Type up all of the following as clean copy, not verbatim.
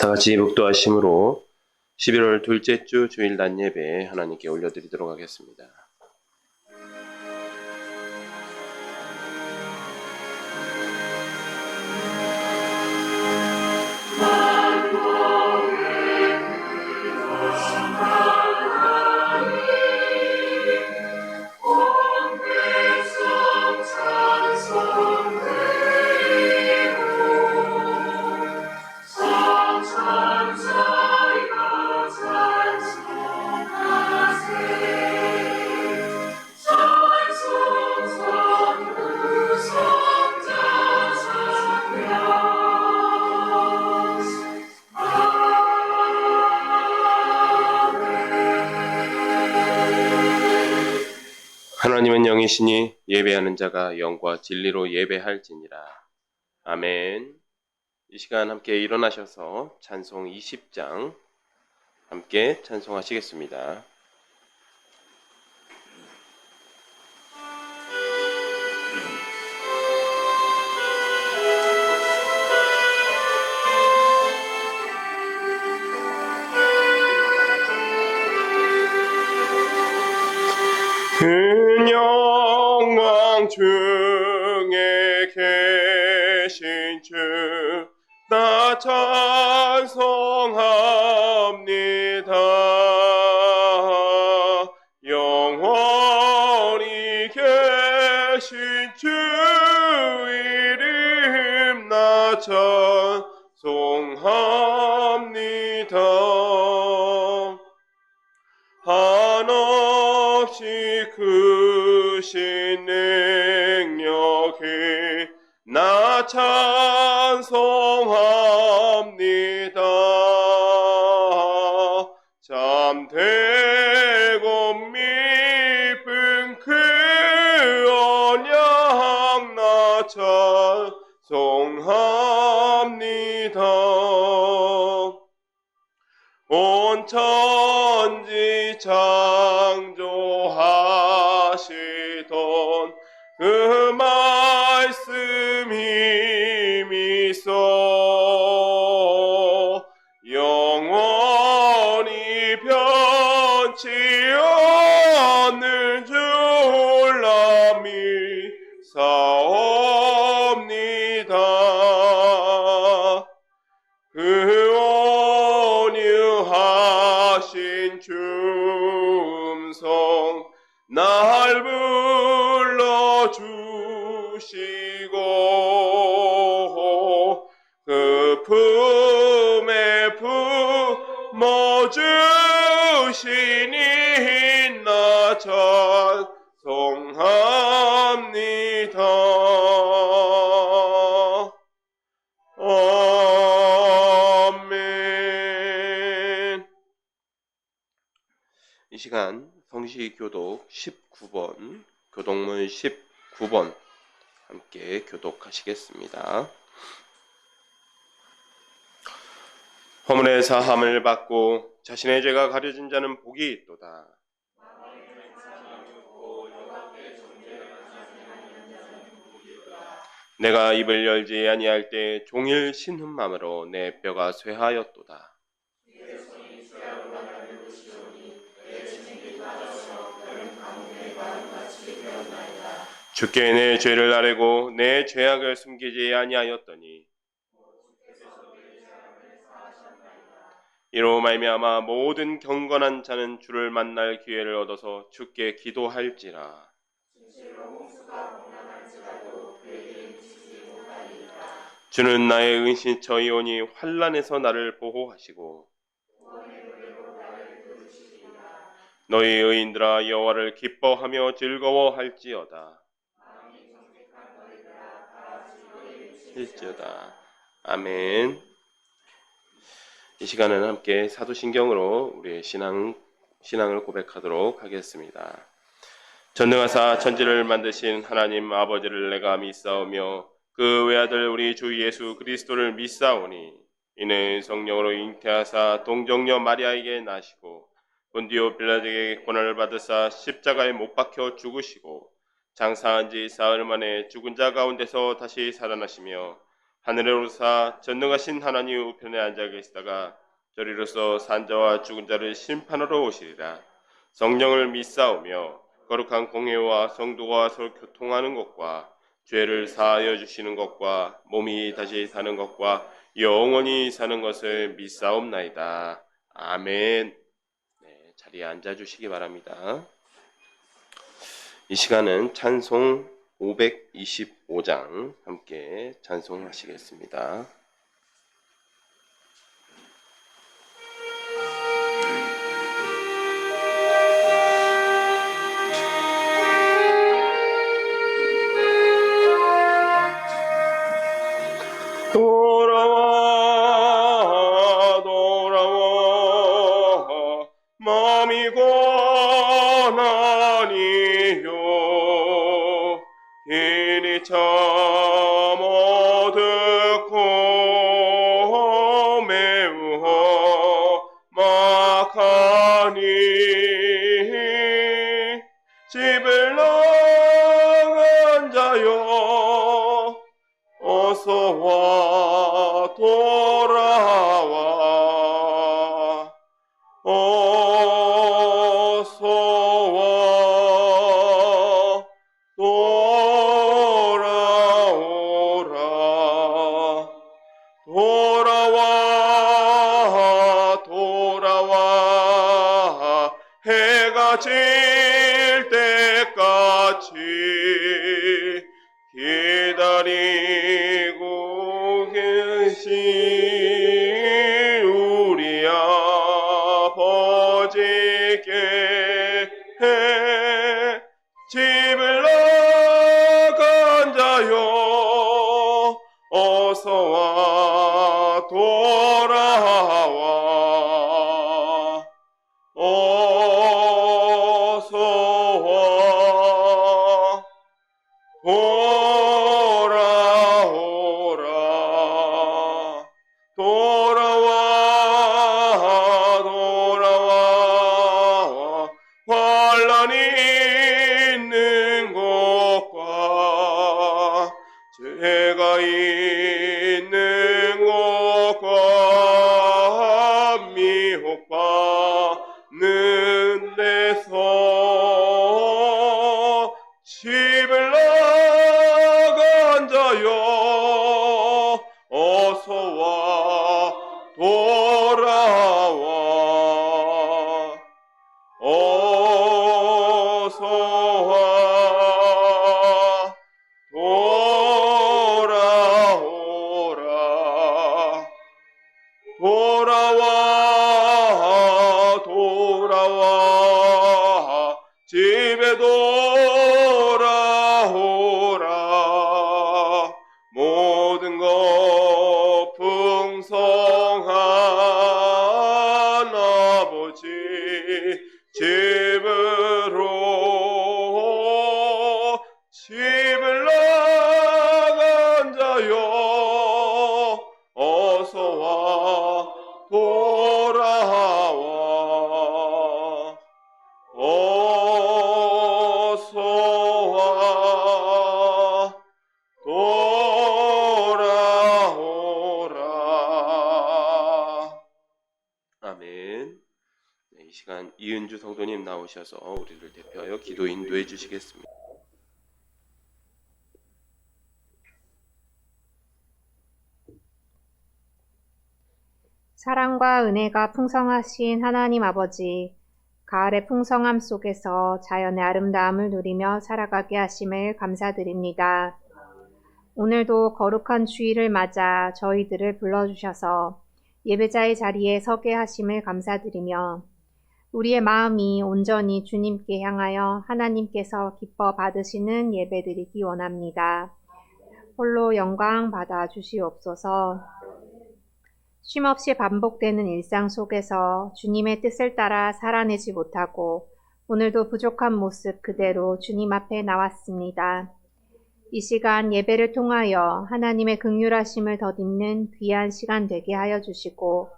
다 같이 목도하심으로 11월 둘째 주 주일 낮 예배 하나님께 올려드리도록 하겠습니다. 하나님은 영이시니 예배하는 자가 영과 진리로 예배할지니라. 아멘. 이 시간 함께 일어나셔서 찬송 20장 함께 찬송하시겠습니다. 큰 영광 중에 계신 주 나 찬송합니다. 영원히 계신 주 이름 나 찬송합니다. 한없이 크신 능력이 나 찬송합니다. 참되고 미쁜 그 언약 나 찬송합니다. 온 천지 창조하시던 그 말씀 힘있어 영원히 변치 않는 줄라 믿사옵니다. 그 온유하신 줌성 날 불러주시고 그 품에 품어주시니 나 찬송합니다. 아멘. 이 시간 성시교독 19번, 교독문 19번 함께 교독하시겠습니다. 허물의 사함을 받고 자신의 죄가 가려진 자는 복이 있도다. 내가 입을 열지 아니할 때 종일 신음함으로 내 뼈가 쇠하였도다. 주께 내 죄를 아뢰고 내 죄악을 숨기지 아니하였더니 이로 말미암아 모든 경건한 자는 주를 만날 기회를 얻어서 주께 기도할지라. 주는 나의 은신처이오니 환난에서 나를 보호하시고 너희 의인들아 여호와를 기뻐하며 즐거워할지어다. 아멘. 이 시간은 함께 사도신경으로 우리의 신앙을 고백하도록 하겠습니다. 전능하사 천지를 만드신 하나님 아버지를 내가 믿사오며 그 외아들 우리 주 예수 그리스도를 믿사오니 이는 성령으로 잉태하사 동정녀 마리아에게 나시고 본디오 빌라에게 고난을 받으사 십자가에 못 박혀 죽으시고 장사한 지 사흘 만에 죽은 자 가운데서 다시 살아나시며 하늘에 오르사 전능하신 하나님 우편에 앉아 계시다가 저리로서 산자와 죽은 자를 심판하러 오시리라. 성령을 믿사오며 거룩한 공회와 성도가 서로 교통하는 것과 죄를 사하여 주시는 것과 몸이 다시 사는 것과 영원히 사는 것을 믿사옵나이다. 아멘. 네, 자리에 앉아주시기 바랍니다. 이 시간은 찬송 525장 함께 찬송하시겠습니다. 돌아와 돌아와 마음이 고난이요 길이 참 어둡고 매우 험악하니 집을 나간 자여 어서와 돌아와 어서와 돌아오라 돌아와 돌아와 해가 질 때까지 기다리고 계신 우리 아버지께 집을 나간 자여 어서와 돌아와 어서와 돌아오라 돌아와 돌아와 환난이 있는 곳과 죄가 있는 곳과 미혹받는 데서 집을 나간 자여 어서와 돌아와 어서와 돌아오라 돌아와 돌아와 집에 돌아오라 모든 것 풍성한 아버지 집으로 집을 나간 자여 어서와 돌아와 어서와 돌아오라. 아멘. 네, 이 시간 이은주 성도님 나오셔서 우리를 대표하여 기도 인도해 주시겠습니다. 사랑과 은혜가 풍성하신 하나님 아버지, 가을의 풍성함 속에서 자연의 아름다움을 누리며 살아가게 하심을 감사드립니다. 오늘도 거룩한 주일을 맞아 저희들을 불러주셔서 예배자의 자리에 서게 하심을 감사드리며 우리의 마음이 온전히 주님께 향하여 하나님께서 기뻐 받으시는 예배드리기 원합니다. 홀로 영광 받아 주시옵소서. 쉼없이 반복되는 일상 속에서 주님의 뜻을 따라 살아내지 못하고 오늘도 부족한 모습 그대로 주님 앞에 나왔습니다. 이 시간 예배를 통하여 하나님의 긍휼하심을 덧입는 귀한 시간 되게 하여 주시고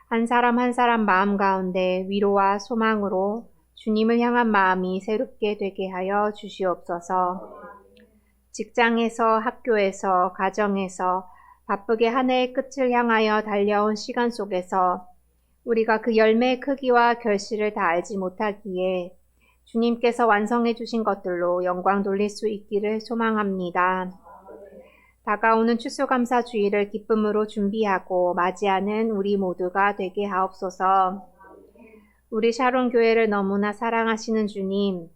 한 사람 한 사람 마음 가운데 위로와 소망으로 주님을 향한 마음이 새롭게 되게 하여 주시옵소서. 직장에서, 학교에서, 가정에서 바쁘게 한 해의 끝을 향하여 달려온 시간 속에서 우리가 그 열매의 크기와 결실을 다 알지 못하기에 주님께서 완성해 주신 것들로 영광 돌릴 수 있기를 소망합니다. 다가오는 추수감사 주일을 기쁨으로 준비하고 맞이하는 우리 모두가 되게 하옵소서. 우리 샤론 교회를 너무나 사랑하시는 주님,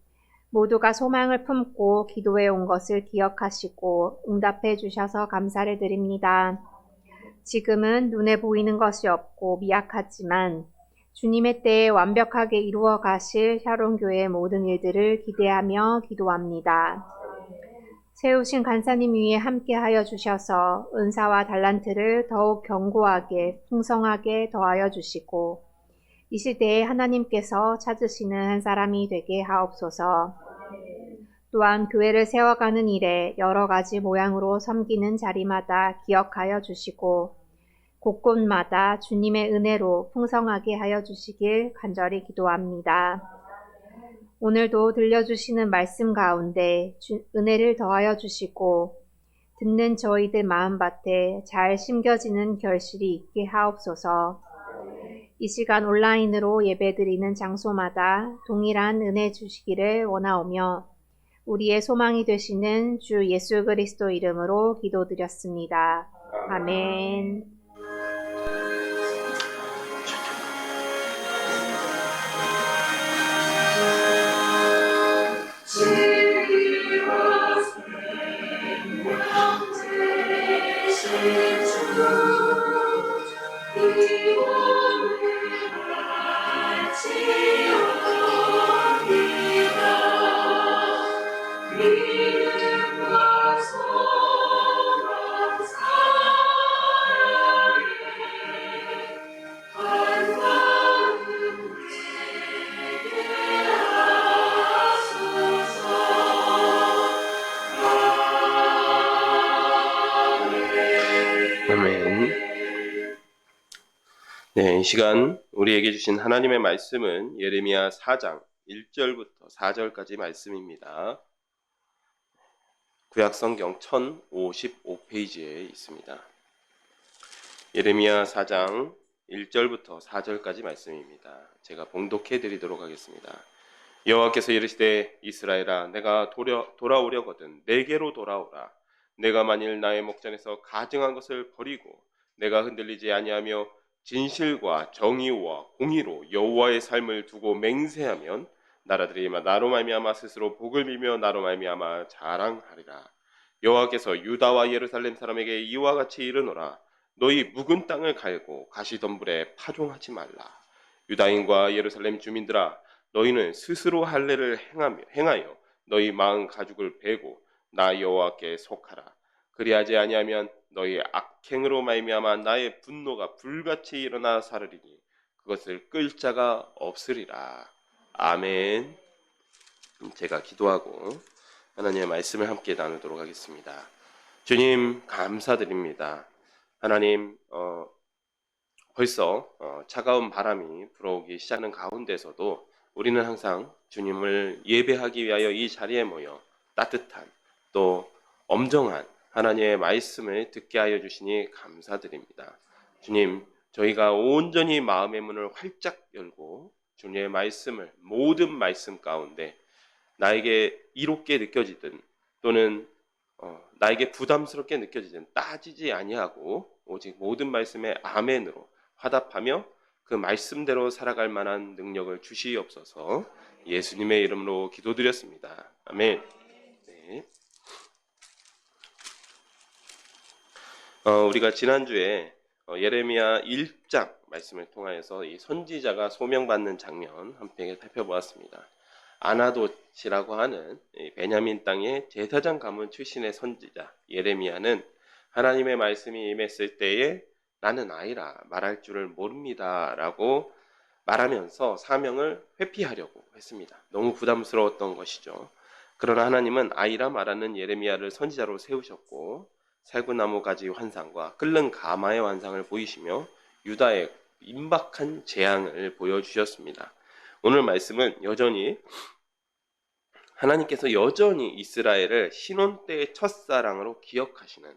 모두가 소망을 품고 기도해 온 것을 기억하시고 응답해 주셔서 감사를 드립니다. 지금은 눈에 보이는 것이 없고 미약하지만 주님의 때에 완벽하게 이루어 가실 샤론 교회의 모든 일들을 기대하며 기도합니다. 세우신 간사님 위에 함께하여 주셔서 은사와 달란트를 더욱 견고하게 풍성하게 더하여 주시고 이 시대에 하나님께서 찾으시는 한 사람이 되게 하옵소서. 또한 교회를 세워가는 일에 여러 가지 모양으로 섬기는 자리마다 기억하여 주시고 곳곳마다 주님의 은혜로 풍성하게 하여 주시길 간절히 기도합니다. 오늘도 들려주시는 말씀 가운데 은혜를 더하여 주시고 듣는 저희들 마음밭에 잘 심겨지는 결실이 있게 하옵소서. 이 시간 온라인으로 예배드리는 장소마다 동일한 은혜 주시기를 원하오며 우리의 소망이 되시는 주 예수 그리스도 이름으로 기도드렸습니다. 아멘. 아멘. 네, 이 시간 우리에게 주신 하나님의 말씀은 예레미야 4장 1절부터 4절까지 말씀입니다. 구약성경 1055페이지에 있습니다. 예레미야 4장 1절부터 4절까지 말씀입니다. 제가 봉독해 드리도록 하겠습니다. 여호와께서 이르시되 이스라엘아 내가 돌아오려거든 내게로 돌아오라. 내가 만일 나의 목전에서 가증한 것을 버리고 내가 흔들리지 아니하며 진실과 정의와 공의로 여호와의 삶을 두고 맹세하면 나라들이 나로 말미암아 스스로 복을 빌며 나로 말미암아 자랑하리라. 여호와께서 유다와 예루살렘 사람에게 이와 같이 이르노라. 너희 묵은 땅을 갈고 가시덤불에 파종하지 말라. 유다인과 예루살렘 주민들아 너희는 스스로 할례를 행하여 너희 마음 가죽을 베고 나 여호와께 속하라. 그리하지 아니하면 너희 악행으로 말미암아 나의 분노가 불같이 일어나 사르리니 그것을 끌 자가 없으리라. 아멘. 제가 기도하고 하나님의 말씀을 함께 나누도록 하겠습니다. 주님 감사드립니다. 하나님 벌써 차가운 바람이 불어오기 시작하는 가운데서도 우리는 항상 주님을 예배하기 위하여 이 자리에 모여 따뜻한 또 엄정한 하나님의 말씀을 듣게 하여 주시니 감사드립니다. 주님, 저희가 온전히 마음의 문을 활짝 열고 주님의 말씀을 모든 말씀 가운데 나에게 이롭게 느껴지든 또는 나에게 부담스럽게 느껴지든 따지지 아니하고 오직 모든 말씀에 아멘으로 화답하며 그 말씀대로 살아갈 만한 능력을 주시옵소서. 예수님의 이름으로 기도드렸습니다. 아멘. 네. 우리가 지난주에 예레미야 1장 말씀을 통하여서 이 선지자가 소명받는 장면 한 편에 살펴보았습니다. 아나돗이라고 하는 베냐민 땅의 제사장 가문 출신의 선지자 예레미야는 하나님의 말씀이 임했을 때에 나는 아이라 말할 줄을 모릅니다 라고 말하면서 사명을 회피하려고 했습니다. 너무 부담스러웠던 것이죠. 그러나 하나님은 아이라 말하는 예레미야를 선지자로 세우셨고 살구나무 가지 환상과 끓는 가마의 환상을 보이시며 유다의 임박한 재앙을 보여주셨습니다. 오늘 말씀은 여전히 하나님께서 여전히 이스라엘을 신혼 때의 첫사랑으로 기억하시는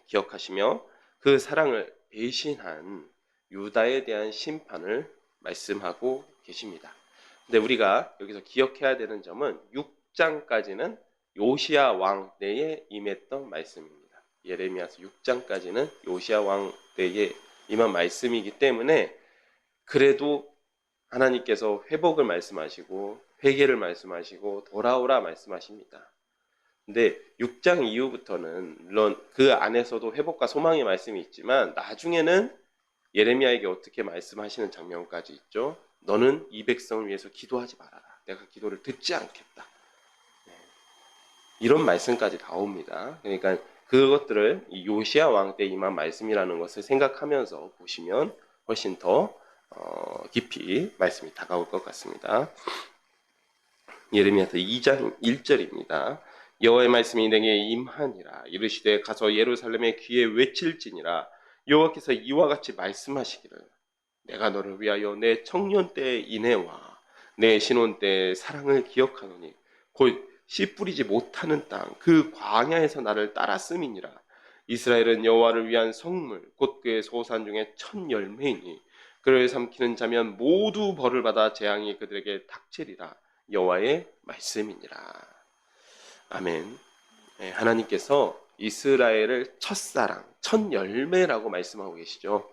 기억하시며 그 사랑을 배신한 유다에 대한 심판을 말씀하고 계십니다. 근데 우리가 여기서 기억해야 되는 점은 6장까지는 요시야 왕 때에 임했던 말씀입니다. 예레미야서 6장까지는 요시야 왕 때에 임한 말씀이기 때문에 그래도 하나님께서 회복을 말씀하시고 회개를 말씀하시고 돌아오라 말씀하십니다. 근데 6장 이후부터는 물론 그 안에서도 회복과 소망의 말씀이 있지만 나중에는 예레미야에게 어떻게 말씀하시는 장면까지 있죠. 너는 이 백성을 위해서 기도하지 말아라. 내가 기도를 듣지 않겠다. 이런 말씀까지 나옵니다. 그러니까 그것들을 이 요시야 왕 때 임한 말씀이라는 것을 생각하면서 보시면 훨씬 더 깊이 말씀이 다가올 것 같습니다. 예레미야서 2장 1절입니다. 여호와의 말씀이 내게 임하니라. 이르시되 가서 예루살렘의 귀에 외칠지니라. 여호와께서 이와 같이 말씀하시기를 내가 너를 위하여 내 청년 때의 인애와 내 신혼 때의 사랑을 기억하노니 곧 씨 뿌리지 못하는 땅 그 광야에서 나를 따랐음이니라. 이스라엘은 여호와를 위한 성물 곧 그의 소산 중에 첫 열매이니 그를 삼키는 자면 모두 벌을 받아 재앙이 그들에게 닥치리라. 여호와의 말씀이니라. 아멘. 하나님께서 이스라엘을 첫사랑, 첫 열매라고 말씀하고 계시죠.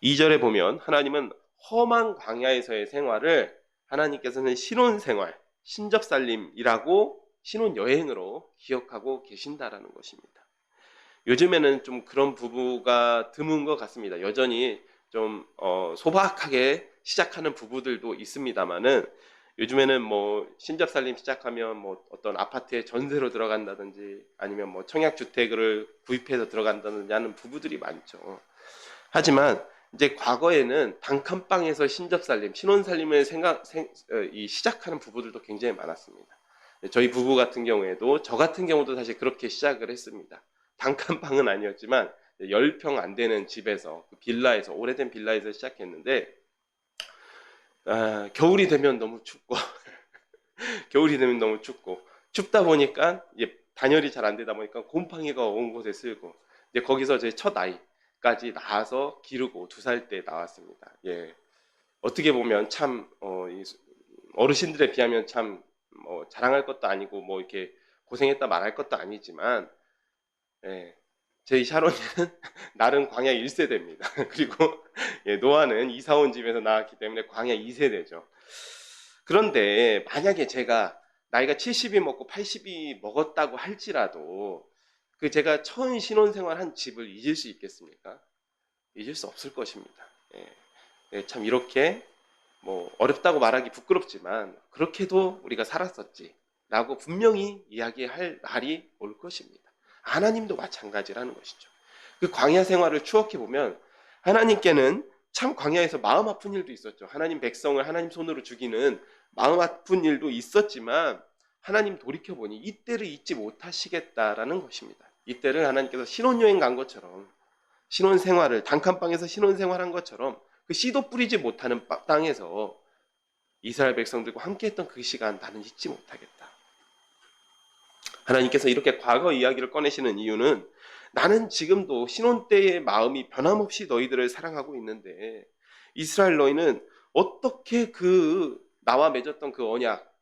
2절에 보면 하나님은 험한 광야에서의 생활을 하나님께서는 신혼생활, 신접살림이라고 신혼여행으로 기억하고 계신다라는 것입니다. 요즘에는 좀 그런 부부가 드문 것 같습니다. 여전히 좀 소박하게 시작하는 부부들도 있습니다만은 요즘에는 뭐 신접살림 시작하면 뭐 어떤 아파트에 전세로 들어간다든지 아니면 뭐 청약주택을 구입해서 들어간다든지 하는 부부들이 많죠. 하지만 이제 과거에는 단칸방에서 신접살림, 신혼살림을 시작하는 부부들도 굉장히 많았습니다. 저희 부부 같은 경우에도 저 같은 경우도 사실 그렇게 시작을 했습니다. 단칸방은 아니었지만 10평 안 되는 집에서 빌라에서 오래된 빌라에서 시작했는데 겨울이 되면 너무 춥고 겨울이 되면 너무 춥고 춥다 보니까 이제 단열이 잘 안 되다 보니까 곰팡이가 온 곳에 쓸고 이제 거기서 제 첫 아이까지 낳아서 기르고 2살 때 나왔습니다. 예, 어떻게 보면 참 어르신들에 비하면 참 자랑할 것도 아니고 뭐 이렇게 고생했다 말할 것도 아니지만 예, 제 샤론이는 나름 광야 1세대입니다. 그리고 예, 노아는 이사 온 집에서 나왔기 때문에 광야 2세대죠. 그런데 만약에 제가 나이가 70이 먹고 80이 먹었다고 할지라도 그 제가 처음 신혼생활 한 집을 잊을 수 있겠습니까? 잊을 수 없을 것입니다. 예, 예, 참 이렇게 뭐 어렵다고 말하기 부끄럽지만 그렇게도 우리가 살았었지라고 분명히 이야기할 날이 올 것입니다. 하나님도 마찬가지라는 것이죠. 그 광야 생활을 추억해 보면 하나님께는 참 광야에서 마음 아픈 일도 있었죠. 하나님 백성을 하나님 손으로 죽이는 마음 아픈 일도 있었지만 하나님 돌이켜보니 이때를 잊지 못하시겠다라는 것입니다. 이때를 하나님께서 신혼여행 간 것처럼 신혼생활을 단칸방에서 신혼생활한 것처럼 그 씨도 뿌리지 못하는 땅에서 이스라엘 백성들과 함께했던 그 시간 나는 잊지 못하겠다. 하나님께서 이렇게 과거 이야기를 꺼내시는 이유는 나는 지금도 신혼 때의 마음이 변함없이 너희들을 사랑하고 있는데 이스라엘 너희는 어떻게 그 나와 맺었던 그 언약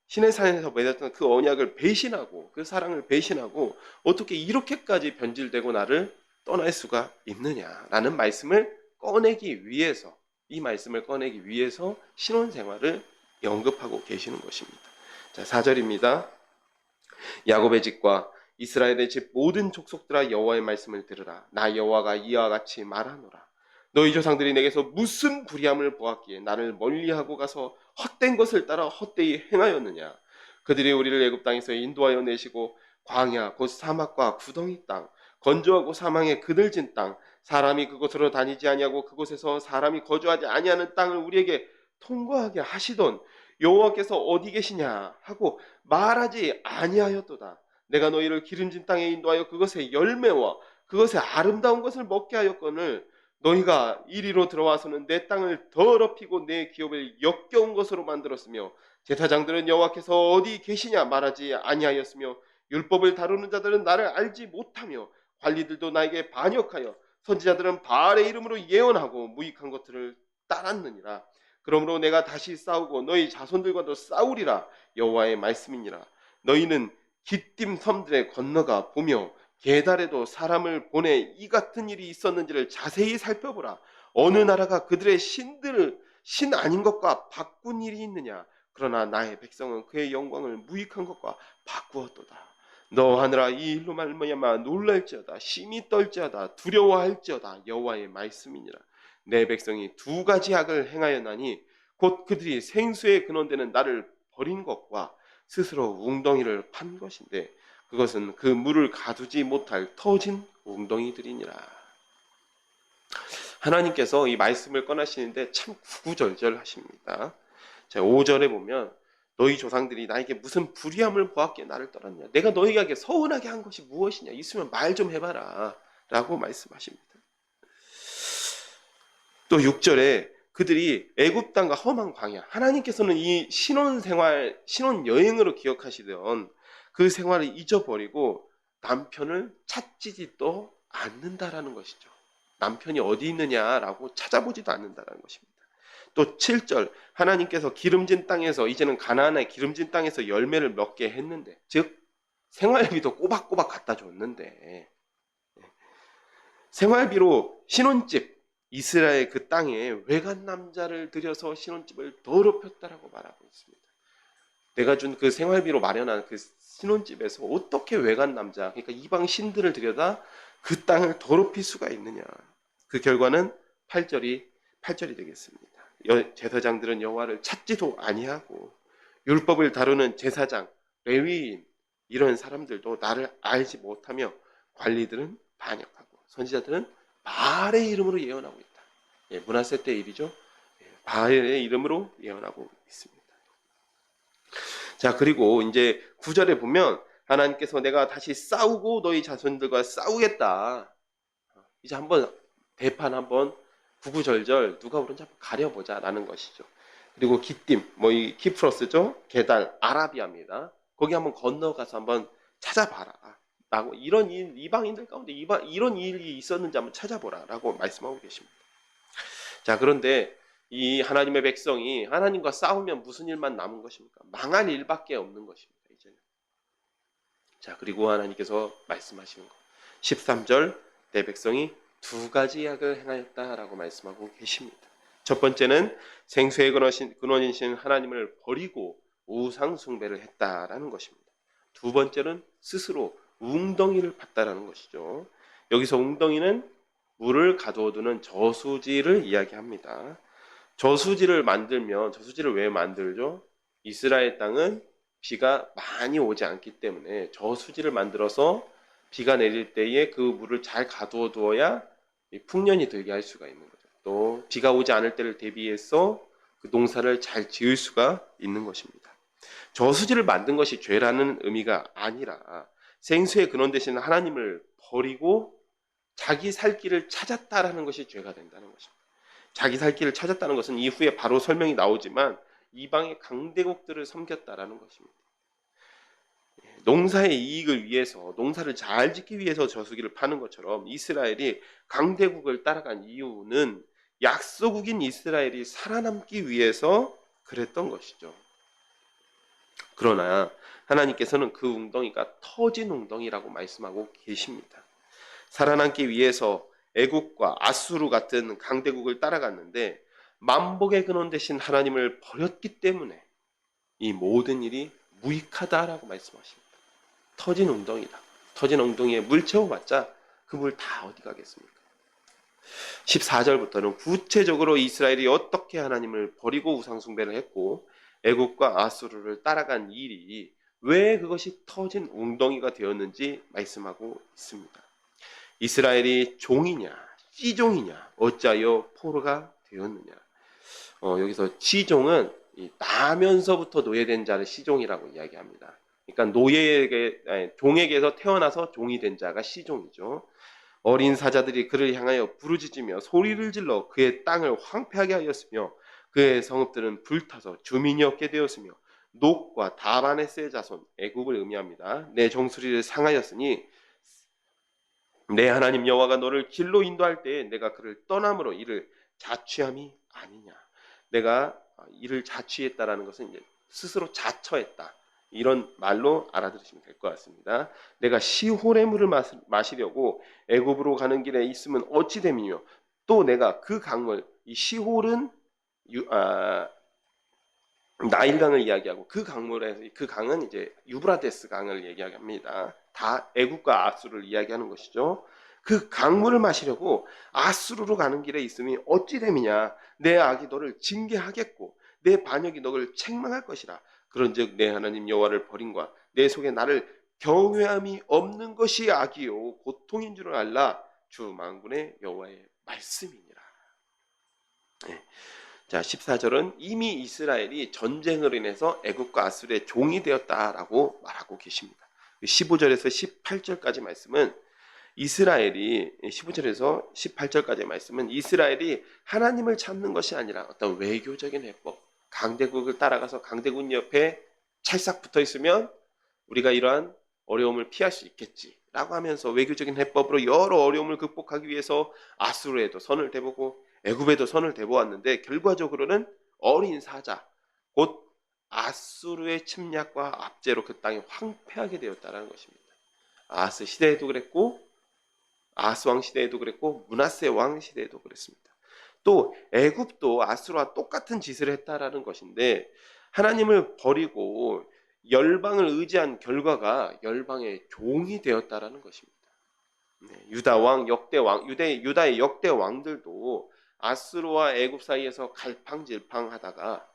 신의 산에서 맺었던 그 언약을 배신하고 그 사랑을 배신하고 어떻게 이렇게까지 변질되고 나를 떠날 수가 있느냐라는 말씀을 꺼내기 위해서 이 말씀을 꺼내기 위해서 신혼생활을 언급하고 계시는 것입니다. 자, 4절입니다. 야곱의 집과 이스라엘의 집 모든 족속들아 여호와의 말씀을 들으라. 나 여호와가 이와 같이 말하노라. 너희 조상들이 내게서 무슨 불의함을 보았기에 나를 멀리하고 가서 헛된 것을 따라 헛되이 행하였느냐. 그들이 우리를 애굽 땅에서 인도하여 내시고 광야 곧 사막과 구덩이 땅 건조하고 사망에 그늘진 땅 사람이 그곳으로 다니지 아니하고 그곳에서 사람이 거주하지 아니하는 땅을 우리에게 통과하게 하시던 여호와께서 어디 계시냐 하고 말하지 아니하였도다. 내가 너희를 기름진 땅에 인도하여 그것의 열매와 그것의 아름다운 것을 먹게 하였거늘 너희가 이리로 들어와서는 내 땅을 더럽히고 내 기업을 역겨운 것으로 만들었으며 제사장들은 여호와께서 어디 계시냐 말하지 아니하였으며 율법을 다루는 자들은 나를 알지 못하며 관리들도 나에게 반역하여 선지자들은 바알의 이름으로 예언하고 무익한 것들을 따랐느니라. 그러므로 내가 다시 싸우고 너희 자손들과도 싸우리라. 여호와의 말씀이니라. 너희는 기띔 섬들에 건너가 보며 게달에도 사람을 보내 이 같은 일이 있었는지를 자세히 살펴보라. 어느 나라가 그들의 신들을 신 아닌 것과 바꾼 일이 있느냐. 그러나 나의 백성은 그의 영광을 무익한 것과 바꾸었도다. 너 하늘아, 이 일로 말미암아 놀랄지어다. 심히 떨지어다. 두려워할지어다. 여호와의 말씀이니라. 내 백성이 두 가지 악을 행하였나니 곧 그들이 생수의 근원되는 나를 버린 것과 스스로 웅덩이를 판 것인데 그것은 그 물을 가두지 못할 터진 웅덩이들이니라. 하나님께서 이 말씀을 꺼내시는데 참 구구절절하십니다. 자, 5절에 보면 너희 조상들이 나에게 무슨 불의함을 보았기에 나를 떠났냐. 내가 너희에게 서운하게 한 것이 무엇이냐. 있으면 말 좀 해봐라 라고 말씀하십니다. 또 6절에 그들이 애굽 땅과 험한 광야, 하나님께서는 이 신혼생활, 신혼여행으로 기억하시던 그 생활을 잊어버리고 남편을 찾지도 않는다라는 것이죠. 남편이 어디 있느냐라고 찾아보지도 않는다라는 것입니다. 또 7절, 하나님께서 기름진 땅에서, 이제는 가나안의 기름진 땅에서 열매를 맺게 했는데, 즉 생활비도 꼬박꼬박 갖다 줬는데, 생활비로 신혼집, 이스라엘 그 땅에 외간 남자를 들여서 신혼집을 더럽혔다라고 말하고 있습니다. 내가 준 그 생활비로 마련한 그 신혼집에서 어떻게 외간 남자, 그러니까 이방 신들을 들여다 그 땅을 더럽힐 수가 있느냐. 그 결과는 8절이 되겠습니다. 제사장들은 여호와를 찾지도 아니하고 율법을 다루는 제사장, 레위인 이런 사람들도 나를 알지 못하며 관리들은 반역하고 선지자들은 바알의 이름으로 예언하고 있다. 예, 므낫세 때 일이죠. 예, 바알의 이름으로 예언하고 있습니다. 자, 그리고 이제 9절에 보면 하나님께서 내가 다시 싸우고 너희 자손들과 싸우겠다. 이제 한번 대판 한번 구구절절 누가 오른지 한번 가려보자라는 것이죠. 그리고 기띔, 이 키프로스죠. 게달, 아라비아입니다. 거기 한번 건너가서 한번 찾아봐라. 라고 이런 이방인들 가운데 이런 일이 있었는지 한번 찾아보라라고 말씀하고 계십니다. 자, 그런데 이 하나님의 백성이 하나님과 싸우면 무슨 일만 남은 것입니까? 망할 일밖에 없는 것입니다. 이제는. 자, 그리고 하나님께서 말씀하시는 것. 13절, 내 백성이 두 가지 악을 행하였다라고 말씀하고 계십니다. 첫 번째는 생수의 근원이신 하나님을 버리고 우상 숭배를 했다라는 것입니다. 두 번째는 스스로 웅덩이를 팠다라는 것이죠. 여기서 웅덩이는 물을 가두어두는 저수지를 이야기합니다. 저수지를 왜 만들죠? 이스라엘 땅은 비가 많이 오지 않기 때문에 저수지를 만들어서 비가 내릴 때에 그 물을 잘 가두어 두어야 풍년이 들게 할 수가 있는 거죠. 또 비가 오지 않을 때를 대비해서 그 농사를 잘 지을 수가 있는 것입니다. 저수지를 만든 것이 죄라는 의미가 아니라 생수의 근원 되시는 하나님을 버리고 자기 살 길을 찾았다라는 것이 죄가 된다는 것입니다. 자기 살 길을 찾았다는 것은 이후에 바로 설명이 나오지만 이방의 강대국들을 섬겼다라는 것입니다. 농사의 이익을 위해서, 농사를 잘 짓기 위해서 저수지를 파는 것처럼 이스라엘이 강대국을 따라간 이유는 약소국인 이스라엘이 살아남기 위해서 그랬던 것이죠. 그러나 하나님께서는 그 웅덩이가 터진 웅덩이라고 말씀하고 계십니다. 살아남기 위해서 애국과 아수르 같은 강대국을 따라갔는데 만복의 근원 되신 하나님을 버렸기 때문에 이 모든 일이 무익하다라고 말씀하십니다. 터진 웅덩이다. 터진 웅덩이에 물 채워봤자 그 물 다 어디 가겠습니까? 14절부터는 구체적으로 이스라엘이 어떻게 하나님을 버리고 우상숭배를 했고 애국과 아수르를 따라간 일이 왜 그것이 터진 웅덩이가 되었는지 말씀하고 있습니다. 이스라엘이 종이냐 씨종이냐 어찌하여 포로가 되었느냐. 여기서 씨종은 나면서부터 노예된 자를 씨종이라고 이야기합니다. 그러니까 종에게서 태어나서 종이 된 자가 씨종이죠. 어린 사자들이 그를 향하여 부르짖으며 소리를 질러 그의 땅을 황폐하게 하였으며 그의 성읍들은 불타서 주민이 없게 되었으며 녹과 다바네스의 자손 애국을 의미합니다. 내 종소리를 상하였으니 내 하나님 여호와가 너를 길로 인도할 때에 내가 그를 떠남으로 이를 자취함이 아니냐. 내가 이를 자취했다라는 것은 이제 스스로 자처했다. 이런 말로 알아들으시면 될 것 같습니다. 내가 시홀의 물을 마시려고 애굽으로 가는 길에 있으면 어찌 됨이뇨. 또 내가 그 강물, 이 시홀은 나일강을 이야기하고 그 강은 이제 유브라데스 강을 얘기합니다. 다 애굽과 아수르를 이야기하는 것이죠. 그 강물을 마시려고 아수르로 가는 길에 있으니 어찌 됨이냐. 내 악이 너를 징계하겠고 내 반역이 너를 책망할 것이라. 그런즉 내 하나님 여호와를 버림과 내 속에 나를 경외함이 없는 것이 악이요 고통인 줄을 알라. 주 만군의 여호와의 말씀이니라. 네. 자, 14절은 이미 이스라엘이 전쟁으로 인해서 애굽과 아수르의 종이 되었다라고 말하고 계십니다. 15절에서 18절까지 말씀은 이스라엘이 15절에서 18절까지 말씀은 이스라엘이 하나님을 찾는 것이 아니라 어떤 외교적인 해법, 강대국을 따라가서 강대국 옆에 찰싹 붙어 있으면 우리가 이러한 어려움을 피할 수 있겠지라고 하면서 외교적인 해법으로 여러 어려움을 극복하기 위해서 아수르에도 선을 대보고 애굽에도 선을 대보았는데 결과적으로는 어린 사자, 곧 아수르의 침략과 압제로 그 땅이 황폐하게 되었다는 것입니다. 아스 시대에도 그랬고 아스 왕 시대에도 그랬고 므낫세 왕 시대에도 그랬습니다. 또 애굽도 아수르와 똑같은 짓을 했다라는 것인데 하나님을 버리고 열방을 의지한 결과가 열방의 종이 되었다라는 것입니다. 유다 왕 역대 왕 유다의 역대 왕들도 아수르와 애굽 사이에서 갈팡질팡하다가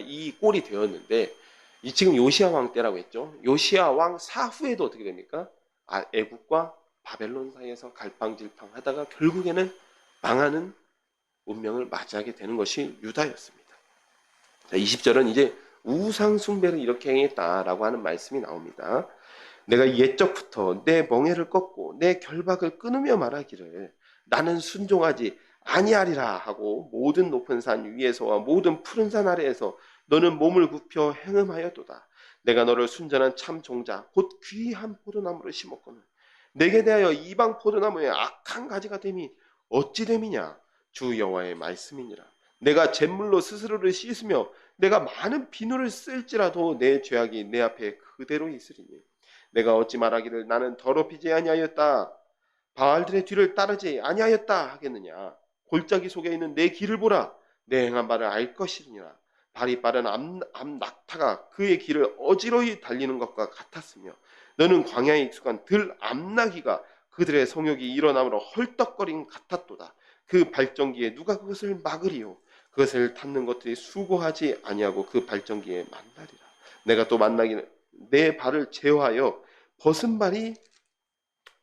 이 꼴이 되었는데 지금 요시야 왕 때라고 했죠. 요시야 왕 사후에도 어떻게 됩니까? 애굽과 바벨론 사이에서 갈팡질팡하다가 결국에는 망하는 운명을 맞이하게 되는 것이 유다였습니다. 자, 20절은 이제 우상 숭배를 이렇게 행했다라고 하는 말씀이 나옵니다. 내가 옛적부터 내 멍에를 꺾고 내 결박을 끊으며 말하기를 나는 순종하지 아니하리라 하고 모든 높은 산 위에서와 모든 푸른 산 아래에서 너는 몸을 굽혀 행음하였도다. 내가 너를 순전한 참 종자 곧 귀한 포도나무를 심었거늘 내게 대하여 이방 포도나무의 악한 가지가 됨이 어찌 됨이냐. 주 여호와의 말씀이니라. 내가 잿물로 스스로를 씻으며 내가 많은 비누를 쓸지라도 내 죄악이 내 앞에 그대로 있으리니 내가 어찌 말하기를 나는 더럽히지 아니하였다 바알들의 뒤를 따르지 아니하였다 하겠느냐. 골짜기 속에 있는 내 길을 보라. 내 행한 바를 알 것이니라. 발이 빠른 암낙타가 그의 길을 어지러이 달리는 것과 같았으며 너는 광야에 익숙한 들 암나기가 그들의 성욕이 일어남으로 헐떡거림 같았도다. 그 발전기에 누가 그것을 막으리요. 그것을 탔는 것들이 수고하지 아니하고 그 발전기에 만나리라. 내가 또 만나기는 내 발을 제어하여 벗은 발이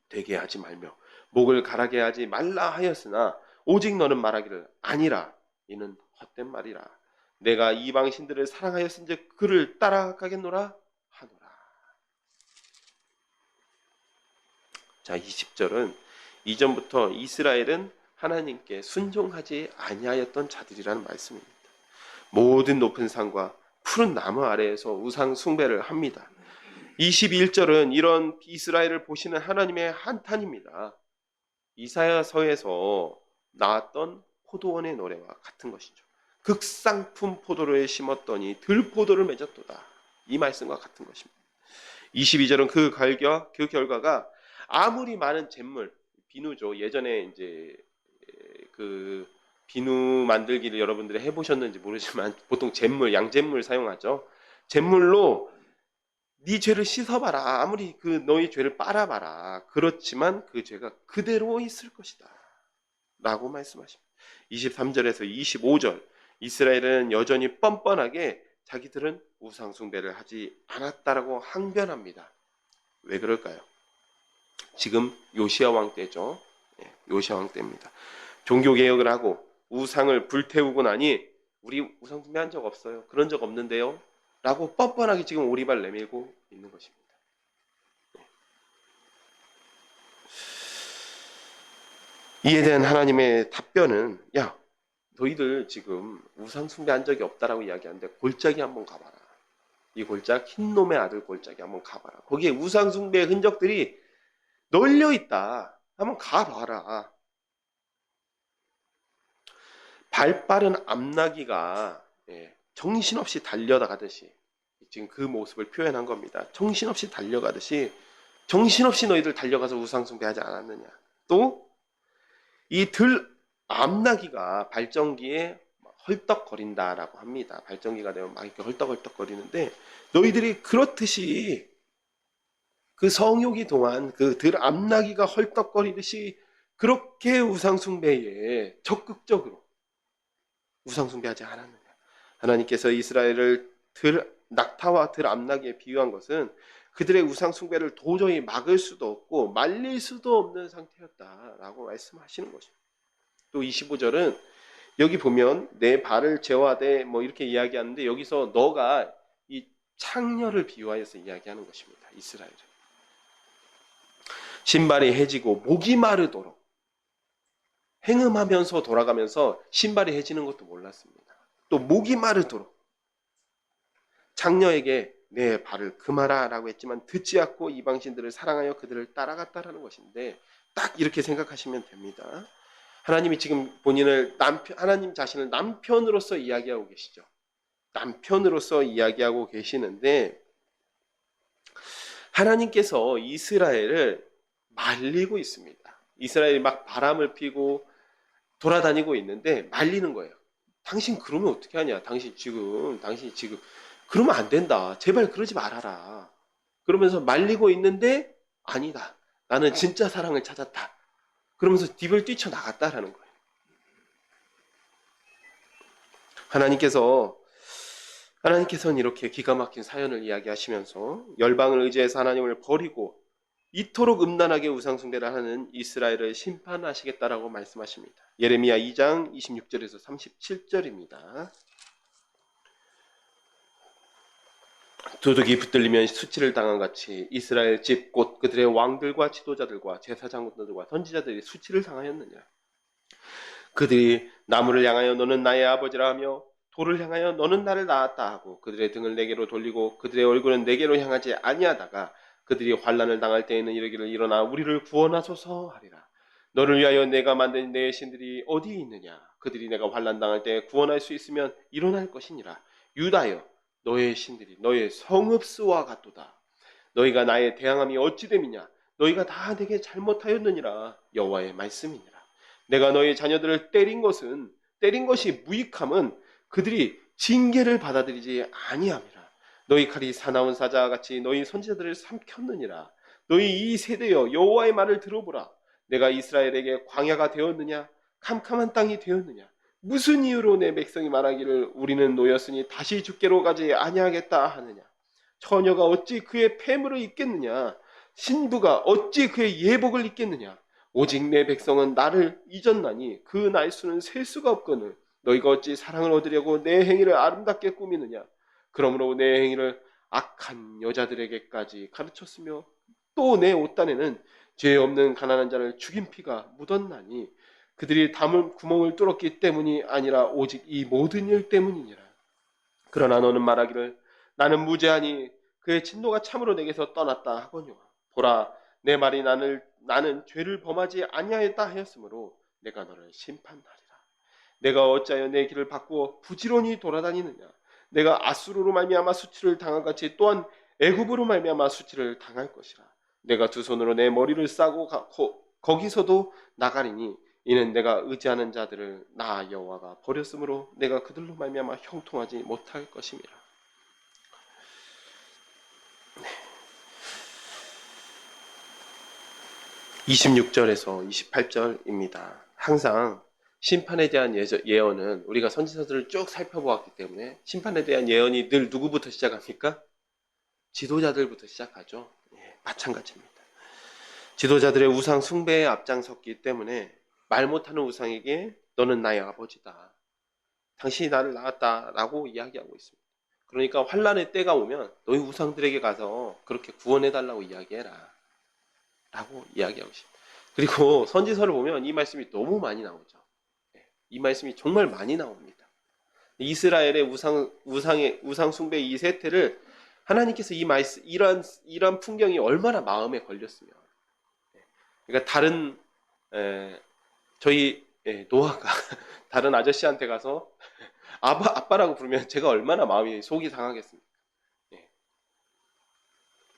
되게 하지 말며 목을 가라게 하지 말라 하였으나 오직 너는 말하기를 아니라 이는 헛된 말이라. 내가 이방 신들을 사랑하였은즉 그를 따라가겠노라 하노라. 자, 20절은 이전부터 이스라엘은 하나님께 순종하지 아니하였던 자들이라는 말씀입니다. 모든 높은 산과 푸른 나무 아래에서 우상 숭배를 합니다. 21절은 이런 이스라엘을 보시는 하나님의 한탄입니다. 이사야서에서 나왔던 포도원의 노래와 같은 것이죠. 극상품 포도를 심었더니 들포도를 맺었도다. 이 말씀과 같은 것입니다. 22절은 그 결과가 아무리 많은 잿물, 비누죠. 예전에 이제 그 비누 만들기를 여러분들이 해보셨는지 모르지만 보통 잿물, 양잿물 사용하죠. 잿물로 네 죄를 씻어봐라. 아무리 그 너희 죄를 빨아봐라. 그렇지만 그 죄가 그대로 있을 것이다. 라고 말씀하십니다. 23절에서 25절 이스라엘은 여전히 뻔뻔하게 자기들은 우상 숭배를 하지 않았다라고 항변합니다. 왜 그럴까요? 지금 요시야 왕 때죠. 요시야 왕 때입니다. 종교개혁을 하고 우상을 불태우고 나니 우리 우상 숭배한 적 없어요. 그런 적 없는데요. 라고 뻔뻔하게 지금 오리발 내밀고 있는 것입니다. 이에 대한 하나님의 답변은 야 너희들 지금 우상 숭배한 적이 없다라고 이야기하는데 골짜기 한번 가봐라. 이 골짜 흰놈의 아들 골짜기 한번 가봐라. 거기에 우상 숭배의 흔적들이 널려 있다. 한번 가봐라. 발 빠른 암나기가 정신없이 달려가듯이 지금 그 모습을 표현한 겁니다. 정신없이 달려가듯이 정신없이 너희들 달려가서 우상숭배하지 않았느냐. 또 이 들 암나기가 발전기에 헐떡거린다라고 합니다. 발전기가 되면 막 이렇게 헐떡헐떡거리는데 너희들이 그렇듯이 그 성욕이 동안 그 들 암나기가 헐떡거리듯이 그렇게 우상숭배에 적극적으로 우상숭배하지 않았느냐. 하나님께서 이스라엘을 낙타와 들 암나기에 비유한 것은 그들의 우상숭배를 도저히 막을 수도 없고 말릴 수도 없는 상태였다라고 말씀하시는 것입니다. 또 25절은 여기 보면 내 발을 제어하되 뭐 이렇게 이야기하는데 여기서 너가 이 창녀를 비유하여서 이야기하는 것입니다. 이스라엘을. 신발이 해지고 목이 마르도록 행음하면서 돌아가면서 신발이 해지는 것도 몰랐습니다. 또 목이 마르도록 창녀에게 내 발을 금하라 라고 했지만 듣지 않고 이방신들을 사랑하여 그들을 따라갔다라는 것인데 딱 이렇게 생각하시면 됩니다. 하나님이 지금 본인을 하나님 자신을 남편으로서 이야기하고 계시죠. 남편으로서 이야기하고 계시는데 하나님께서 이스라엘을 말리고 있습니다. 이스라엘이 막 바람을 피고 돌아다니고 있는데 말리는 거예요. 당신 그러면 어떻게 하냐? 당신이 지금 그러면 안 된다. 제발 그러지 말아라. 그러면서 말리고 있는데 아니다. 나는 진짜 사랑을 찾았다. 그러면서 딥을 뛰쳐나갔다라는 거예요. 하나님께서는 이렇게 기가 막힌 사연을 이야기하시면서 열방을 의지해서 하나님을 버리고 이토록 음란하게 우상숭배를 하는 이스라엘을 심판하시겠다라고 말씀하십니다. 예레미야 2장 26절에서 37절입니다. 도둑이 붙들리면 수치를 당한 같이 이스라엘 집 곧 그들의 왕들과 지도자들과 제사장들과 선지자들이 수치를 당하였느냐. 그들이 나무를 향하여 너는 나의 아버지라 하며 돌을 향하여 너는 나를 낳았다 하고 그들의 등을 내게로 돌리고 그들의 얼굴은 내게로 향하지 아니하다가 그들이 환난을 당할 때에는 이르기를 일어나 우리를 구원하소서 하리라. 너를 위하여 내가 만든 내 신들이 어디 있느냐. 그들이 내가 환난 당할 때 구원할 수 있으면 일어날 것이니라. 유다여 너의 신들이 너의 성읍스와 같도다. 너희가 나의 대항함이 어찌 됨이냐. 너희가 다 내게 잘못하였느니라. 여호와의 말씀이니라. 내가 너희 자녀들을 때린 것이 무익함은 그들이 징계를 받아들이지 아니함이라. 너희 칼이 사나운 사자와 같이 너희 선지자들을 삼켰느니라. 너희 이 세대여 여호와의 말을 들어보라. 내가 이스라엘에게 광야가 되었느냐 캄캄한 땅이 되었느냐. 무슨 이유로 내 백성이 말하기를 우리는 노였으니 다시 주께로 가지 아니하겠다 하느냐. 처녀가 어찌 그의 폐물을 입겠느냐. 신부가 어찌 그의 예복을 입겠느냐. 오직 내 백성은 나를 잊었나니 그 날수는 셀 수가 없거늘 너희가 어찌 사랑을 얻으려고 내 행위를 아름답게 꾸미느냐. 그러므로 내 행위를 악한 여자들에게까지 가르쳤으며 또 내 옷단에는 죄 없는 가난한 자를 죽인 피가 묻었나니 그들이 담을 구멍을 뚫었기 때문이 아니라 오직 이 모든 일 때문이니라. 그러나 너는 말하기를 나는 무죄하니 그의 진노가 참으로 내게서 떠났다 하거니와. 보라 내 말이 나는 죄를 범하지 아니하였다 하였으므로 내가 너를 심판하리라. 내가 어찌하여 내 길을 바꾸어 부지런히 돌아다니느냐. 내가 아수르로 말미암아 수치를 당한 같이 또한 애굽으로 말미암아 수치를 당할 것이라. 내가 두 손으로 내 머리를 싸고 거기서도 나가리니 이는 내가 의지하는 자들을 나 여호와가 버렸으므로 내가 그들로 말미암아 형통하지 못할 것임이라. 26절에서 28절입니다. 항상 심판에 대한 예언은 우리가 선지서들을 쭉 살펴보았기 때문에 심판에 대한 예언이 늘 누구부터 시작합니까? 지도자들부터 시작하죠. 마찬가지입니다. 지도자들의 우상 숭배에 앞장섰기 때문에 말 못하는 우상에게 너는 나의 아버지다. 당신이 나를 낳았다 라고 이야기하고 있습니다. 그러니까 환난의 때가 오면 너희 우상들에게 가서 그렇게 구원해달라고 이야기해라 라고 이야기하고 있습니다. 그리고 선지서를 보면 이 말씀이 너무 많이 나오죠. 이 말씀이 정말 많이 나옵니다. 이스라엘의 우상 숭배 이 세태를 하나님께서 이러한 풍경이 얼마나 마음에 걸렸으면 그러니까 다른 저희 노아가 다른 아저씨한테 가서 아빠라고 부르면 제가 얼마나 마음이 속이 상하겠습니까? 예.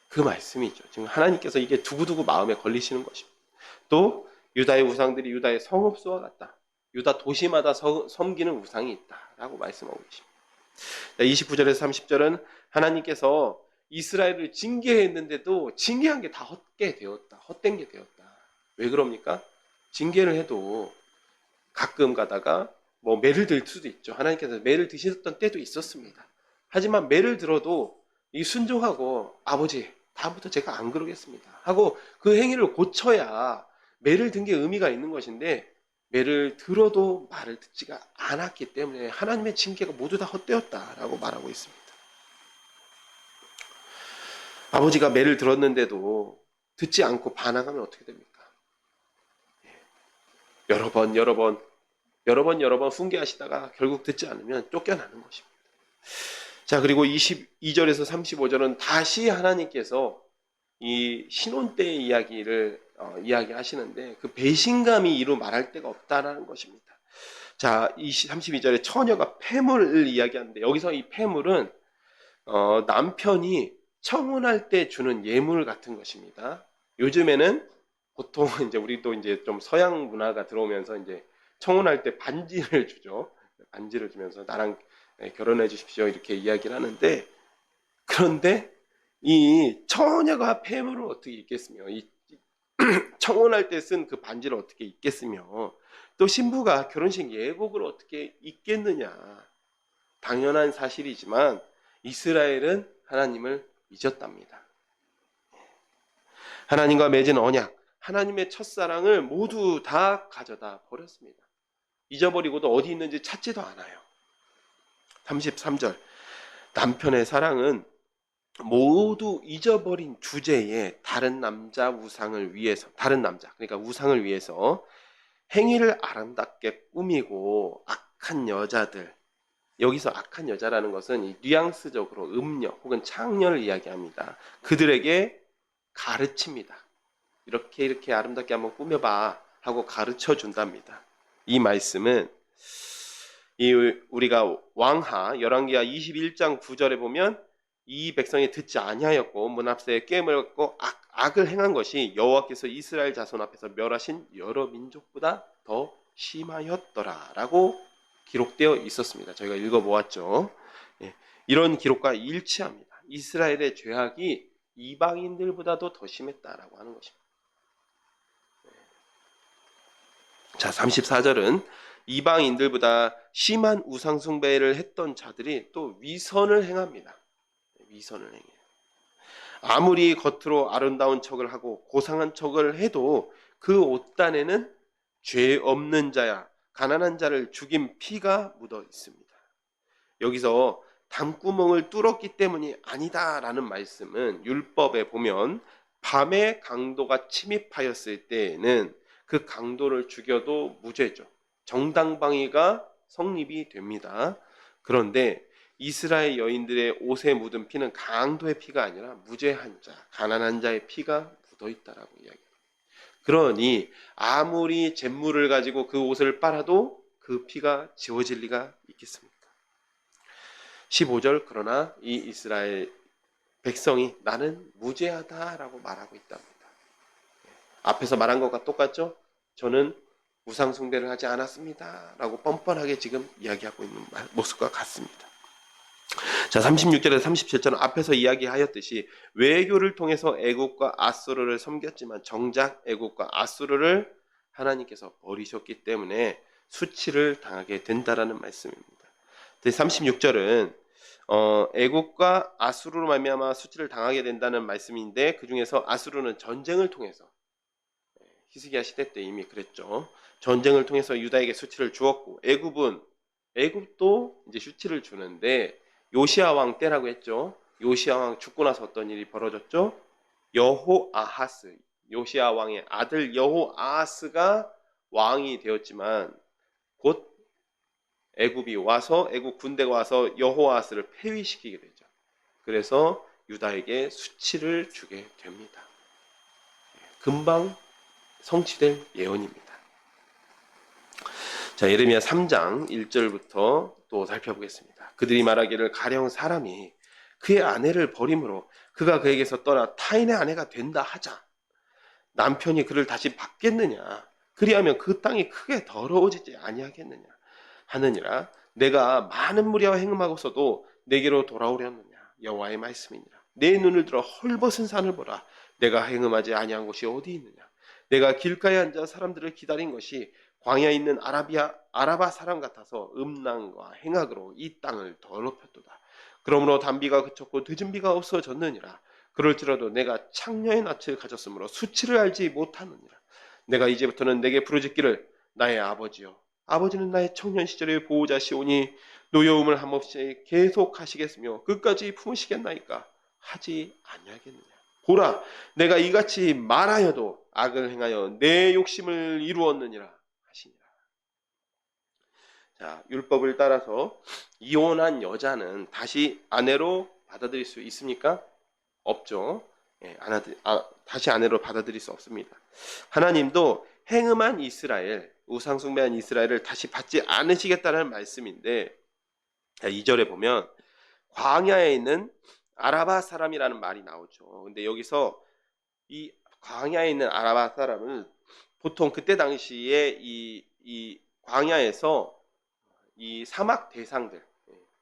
그 말씀이죠. 지금 하나님께서 이게 두고두고 마음에 걸리시는 것입니다. 또 유다의 우상들이 유다의 성읍수와 같다. 유다 도시마다 섬기는 우상이 있다라고 말씀하고 계십니다. 29절에서 30절은 하나님께서 이스라엘을 징계했는데도 징계한 게 다 헛게 되었다. 헛된 게 되었다. 왜 그럽니까? 징계를 해도 가끔 가다가 뭐 매를 들 수도 있죠. 하나님께서 매를 드셨던 때도 있었습니다. 하지만 매를 들어도 이 순종하고 아버지 다음부터 제가 안 그러겠습니다 하고 그 행위를 고쳐야 매를 든 게 의미가 있는 것인데 매를 들어도 말을 듣지가 않았기 때문에 하나님의 징계가 모두 다 헛되었다라고 말하고 있습니다. 아버지가 매를 들었는데도 듣지 않고 반항하면 어떻게 됩니까? 여러 번 훈계하시다가 결국 듣지 않으면 쫓겨나는 것입니다. 자, 그리고 22절에서 35절은 다시 하나님께서 이 신혼 때의 이야기를 이야기하시는데 그 배신감이 이루 말할 데가 없다라는 것입니다. 자, 32절에 처녀가 폐물을 이야기하는데 여기서 이 폐물은 남편이 청혼할 때 주는 예물 같은 것입니다. 요즘에는 보통 이제 우리도 이제 좀 서양 문화가 들어오면서 이제 청혼할 때 반지를 주죠. 반지를 주면서 나랑 결혼해 주십시오 이렇게 이야기를 하는데 그런데 이 처녀가 폐물을 어떻게 입겠으며 이 청혼할 때 쓴 그 반지를 어떻게 입겠으며 또 신부가 결혼식 예복을 어떻게 입겠느냐. 당연한 사실이지만 이스라엘은 하나님을 잊었답니다. 하나님과 맺은 언약, 하나님의 첫사랑을 모두 다 가져다 버렸습니다. 잊어버리고도 어디 있는지 찾지도 않아요. 33절 남편의 사랑은 모두 잊어버린 주제에 다른 남자 우상을 위해서 그러니까 우상을 위해서 행위를 아름답게 꾸미고 악한 여자들 여기서 악한 여자라는 것은 이 뉘앙스적으로 음녀 혹은 창녀를 이야기합니다. 그들에게 가르칩니다. 이렇게 아름답게 한번 꾸며봐 하고 가르쳐 준답니다. 이 말씀은 우리가 왕하 열왕기하 21장 9절에 보면 이 백성이 듣지 아니하였고 문 앞에 깨물었고 악을 행한 것이 여호와께서 이스라엘 자손 앞에서 멸하신 여러 민족보다 더 심하였더라라고 기록되어 있었습니다. 저희가 읽어보았죠. 이런 기록과 일치합니다. 이스라엘의 죄악이 이방인들보다도 더 심했다라고 하는 것입니다. 자, 34절은 이방인들보다 심한 우상숭배를 했던 자들이 또 위선을 행합니다. 위선을 행해요. 아무리 겉으로 아름다운 척을 하고 고상한 척을 해도 그 옷단에는 죄 없는 자야 가난한 자를 죽인 피가 묻어 있습니다. 여기서 담구멍을 뚫었기 때문이 아니다라는 말씀은 율법에 보면 밤에 강도가 침입하였을 때에는 그 강도를 죽여도 무죄죠. 정당방위가 성립이 됩니다. 그런데 이스라엘 여인들의 옷에 묻은 피는 강도의 피가 아니라 무죄한 자, 가난한 자의 피가 묻어 있다라고 이야기합니다. 그러니 아무리 잿물을 가지고 그 옷을 빨아도 그 피가 지워질 리가 있겠습니까? 15절 그러나 이 이스라엘 백성이 나는 무죄하다라고 말하고 있답니다. 앞에서 말한 것과 똑같죠? 저는 우상 숭배를 하지 않았습니다 라고 뻔뻔하게 지금 이야기하고 있는 모습과 같습니다. 자, 36절에서 37절은 앞에서 이야기하였듯이 외교를 통해서 애국과 아수르를 섬겼지만 정작 애국과 아수르를 하나님께서 버리셨기 때문에 수치를 당하게 된다라는 말씀입니다. 36절은 애국과 아수르로 말미암아 수치를 당하게 된다는 말씀인데 그 중에서 아수르는 전쟁을 통해서 히스기야 시대 때 이미 그랬죠. 전쟁을 통해서 유다에게 수치를 주었고 애굽도 이제 수치를 주는데 요시야 왕 때라고 했죠. 요시야 왕 죽고 나서 어떤 일이 벌어졌죠? 여호아하스 요시야 왕의 아들 여호아하스가 왕이 되었지만 곧 애굽이 와서 애굽 군대가 와서 여호아하스를 폐위시키게 되죠. 그래서 유다에게 수치를 주게 됩니다. 금방 성취될 예언입니다. 자, 예레미야 3장 1절부터 또 살펴보겠습니다. 그들이 말하기를 가령 사람이 그의 아내를 버림으로 그가 그에게서 떠나 타인의 아내가 된다 하자. 남편이 그를 다시 받겠느냐? 그리하면 그 땅이 크게 더러워지지 아니하겠느냐? 하느니라. 내가 많은 무리와 행음하고서도 내게로 돌아오려느냐? 여호와의 말씀이니라. 내 눈을 들어 헐벗은 산을 보라. 내가 행음하지 아니한 곳이 어디 있느냐? 내가 길가에 앉아 사람들을 기다린 것이 광야에 있는 아라바 사람 같아서 음란과 행악으로 이 땅을 더럽혔도다. 그러므로 단비가 그쳤고 늦은 비가 없어졌느니라. 그럴지라도 내가 창녀의 낯을 가졌으므로 수치를 알지 못하느니라. 내가 이제부터는 내게 부르짖기를 나의 아버지여. 아버지는 나의 청년 시절의 보호자시오니 노여움을 한없이 계속 하시겠으며 끝까지 품으시겠나이까 하지 아니하겠느냐. 보라, 내가 이같이 말하여도 악을 행하여 내 욕심을 이루었느니라 하시니라. 자, 율법을 따라서 이혼한 여자는 다시 아내로 받아들일 수 있습니까? 없죠. 예, 다시 아내로 받아들일 수 없습니다. 하나님도 행음한 이스라엘, 우상숭배한 이스라엘을 다시 받지 않으시겠다는 말씀인데, 2절에 보면 광야에 있는 아라바 사람이라는 말이 나오죠. 근데 여기서 이 광야에 있는 아라바 사람은 보통 그때 당시에 이 광야에서 이 사막 대상들,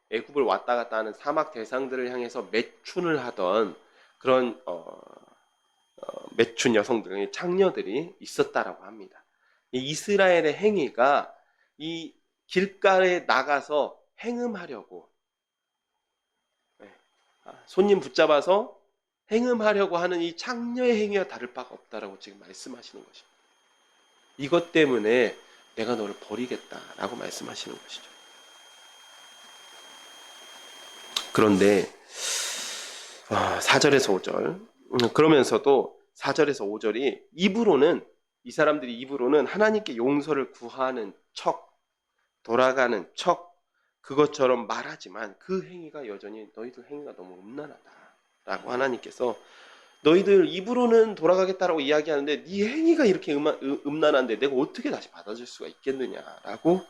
애굽을 왔다 갔다 하는 사막 대상들을 향해서 매춘을 하던 그런 매춘 여성들, 창녀들이 있었다라고 합니다. 이 이스라엘의 행위가 이 길가에 나가서 행음하려고, 손님 붙잡아서 행음하려고 하는 이 창녀의 행위와 다를 바가 없다라고 지금 말씀하시는 것입니다. 이것 때문에 내가 너를 버리겠다라고 말씀하시는 것이죠. 그런데 4절에서 5절, 그러면서도 4절에서 5절이 입으로는, 이 사람들이 입으로는 하나님께 용서를 구하는 척, 돌아가는 척, 그것처럼 말하지만 그 행위가 여전히 너희들 행위가 너무 음란하다라고 하나님께서, 너희들 입으로는 돌아가겠다라고 이야기하는데 네 행위가 이렇게 음란한데 내가 어떻게 다시 받아줄 수가 있겠느냐라고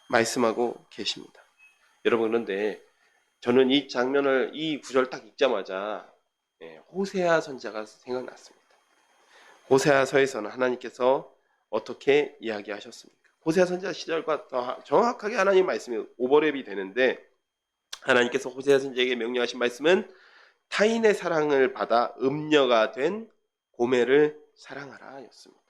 말씀하고 계십니다. 여러분, 그런데 저는 이 장면을, 이 구절 딱 읽자마자 호세아 선지자가 생각났습니다. 호세아서에서는 하나님께서 어떻게 이야기하셨습니까? 호세아 선지자 시절과 더 정확하게 하나님 말씀이 오버랩이 되는데, 하나님께서 호세아 선지자에게 명령하신 말씀은 타인의 사랑을 받아 음녀가 된 고멜을 사랑하라 였습니다.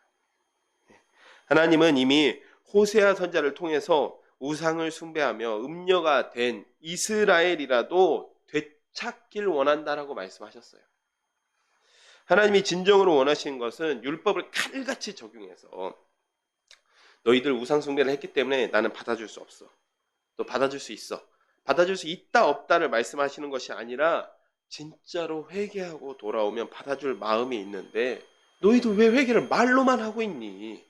하나님은 이미 호세아 선지자를 통해서 우상을 숭배하며 음녀가 된 이스라엘이라도 되찾길 원한다라고 말씀하셨어요. 하나님이 진정으로 원하시는 것은 율법을 칼같이 적용해서 너희들 우상 숭배를 했기 때문에 나는 받아줄 수 없어. 또 받아줄 수 있어. 받아줄 수 있다 없다를 말씀하시는 것이 아니라 진짜로 회개하고 돌아오면 받아줄 마음이 있는데 너희들 왜 회개를 말로만 하고 있니?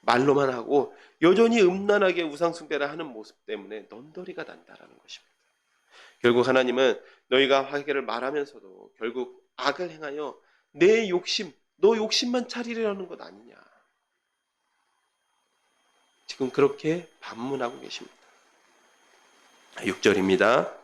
말로만 하고 여전히 음란하게 우상 숭배를 하는 모습 때문에 넌더리가 난다라는 것입니다. 결국 하나님은 너희가 회개를 말하면서도 결국 악을 행하여 내 욕심, 너 욕심만 차리려는 것 아니냐. 지금 그렇게 반문하고 계십니다. 6절입니다.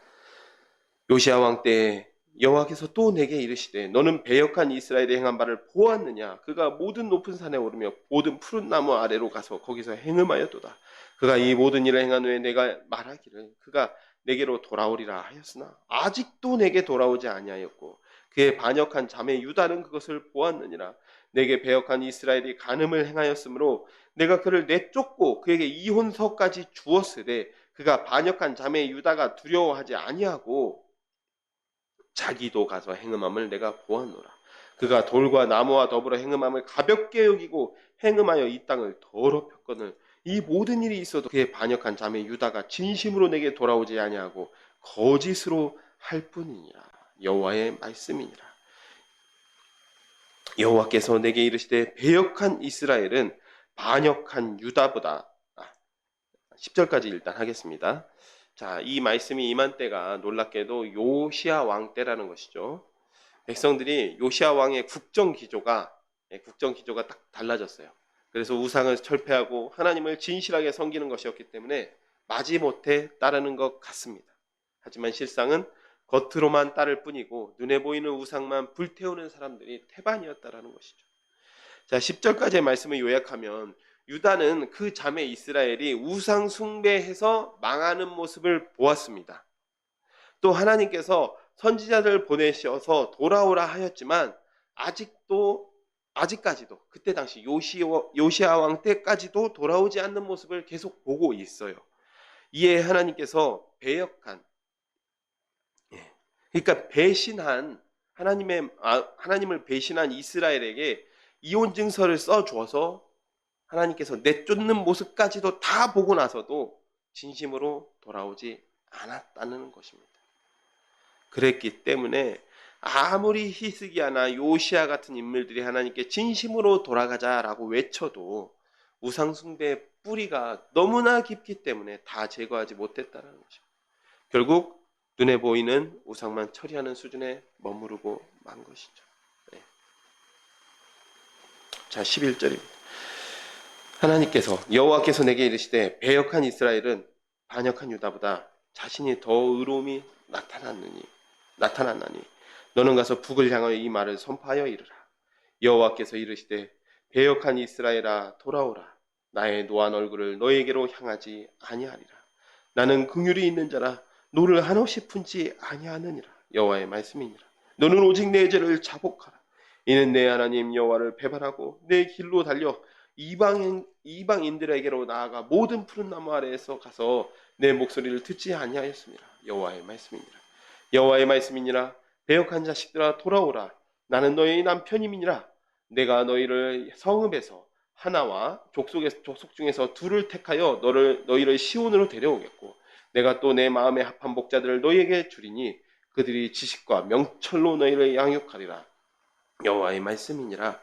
요시야 왕 때 여호와께서 또 내게 이르시되 너는 배역한 이스라엘의 행한 바를 보았느냐. 그가 모든 높은 산에 오르며 모든 푸른 나무 아래로 가서 거기서 행음하였도다. 그가 이 모든 일을 행한 후에 내가 말하기를 그가 내게로 돌아오리라 하였으나 아직도 내게 돌아오지 아니하였고 그의 반역한 자매 유다는 그것을 보았느니라. 내게 배역한 이스라엘이 간음을 행하였으므로 내가 그를 내쫓고 그에게 이혼서까지 주었으되 그가 반역한 자매 유다가 두려워하지 아니하고 자기도 가서 행음함을 내가 보았노라. 그가 돌과 나무와 더불어 행음함을 가볍게 여기고 행음하여 이 땅을 더럽혔거늘 이 모든 일이 있어도 그의 반역한 자매 유다가 진심으로 내게 돌아오지 아니하고 거짓으로 할 뿐이니라. 여호와의 말씀이니라. 여호와께서 내게 이르시되 배역한 이스라엘은 반역한 유다보다 10절까지 일단 하겠습니다. 자, 이 말씀이 임한 때가 놀랍게도 요시야 왕 때라는 것이죠. 백성들이 요시야 왕의 국정 기조가 국정 기조가 딱 달라졌어요. 그래서 우상을 철폐하고 하나님을 진실하게 섬기는 것이었기 때문에 마지못해 따르는 것 같습니다. 하지만 실상은 겉으로만 따를 뿐이고 눈에 보이는 우상만 불태우는 사람들이 태반이었다라는 것이죠. 자, 10절까지의 말씀을 요약하면 유다는 그 자매 이스라엘이 우상 숭배해서 망하는 모습을 보았습니다. 또 하나님께서 선지자들 보내셔서 돌아오라 하였지만 아직까지도 그때 당시 요시아 왕 때까지도 돌아오지 않는 모습을 계속 보고 있어요. 이에 하나님께서 그러니까 배신한 하나님을 배신한 이스라엘에게 이혼 증서를 써 주어서 하나님께서 내쫓는 모습까지도 다 보고 나서도 진심으로 돌아오지 않았다는 것입니다. 그랬기 때문에 아무리 히스기야나 요시야 같은 인물들이 하나님께 진심으로 돌아가자라고 외쳐도 우상숭배의 뿌리가 너무나 깊기 때문에 다 제거하지 못했다는 것입니다. 결국 눈에 보이는 우상만 처리하는 수준에 머무르고 만 것이죠. 네. 자, 11절입니다. 하나님께서 여호와께서 내게 이르시되 배역한 이스라엘은 반역한 유다보다 자신이 더 의로움이 나타났나니 너는 가서 북을 향하여 이 말을 선포하여 이르라. 여호와께서 이르시되 배역한 이스라엘아 돌아오라. 나의 노한 얼굴을 너에게로 향하지 아니하리라. 나는 긍휼이 있는 자라 노를 한없이 품지 아니하느니라. 여호와의 말씀이니라. 너는 오직 내 죄를 자복하라. 이는 내 하나님 여호와를 배반하고 내 길로 달려 이방인들에게로 나아가 모든 푸른 나무 아래에서 가서 내 목소리를 듣지 아니하였습니다. 여호와의 말씀이니라. 여호와의 말씀이니라. 배역한 자식들아 돌아오라. 나는 너희 남편임이니라. 내가 너희를 성읍에서 하나와 족속 중에서 둘을 택하여 너희를 시온으로 데려오겠고 내가 또 내 마음에 합한 목자들을 너희에게 주리니 그들이 지식과 명철로 너희를 양육하리라. 여호와의 말씀이니라.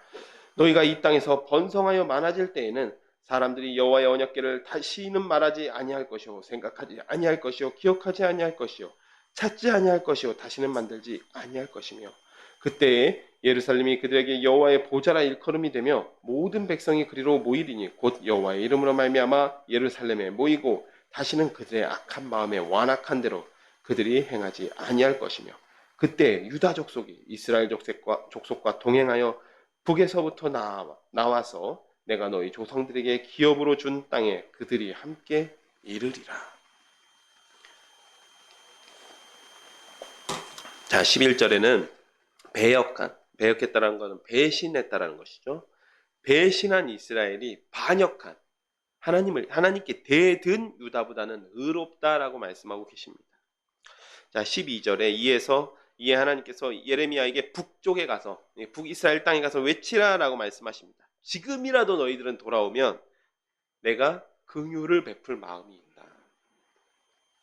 너희가 이 땅에서 번성하여 많아질 때에는 사람들이 여호와의 언약궤를 다시는 말하지 아니할 것이요 생각하지 아니할 것이요 기억하지 아니할 것이요 찾지 아니할 것이요 다시는 만들지 아니할 것이며 그때에 예루살렘이 그들에게 여호와의 보좌라 일컬음이 되며 모든 백성이 그리로 모이리니 곧 여호와의 이름으로 말미암아 예루살렘에 모이고 다시는 그들의 악한 마음에 완악한 대로 그들이 행하지 아니할 것이며 그때 유다 족속이 이스라엘 족속과 동행하여 북에서부터 나와서 내가 너희 조상들에게 기업으로 준 땅에 그들이 함께 이르리라. 자, 11절에는 배역했다라는 것은 배신했다라는 것이죠. 배신한 이스라엘이 반역한 하나님께 대든 유다보다는 의롭다라고 말씀하고 계십니다. 자, 12절에 이에 하나님께서 예레미야에게 북쪽에 가서 북이스라엘 땅에 가서 외치라라고 말씀하십니다. 지금이라도 너희들은 돌아오면 내가 긍휼을 베풀 마음이 있다.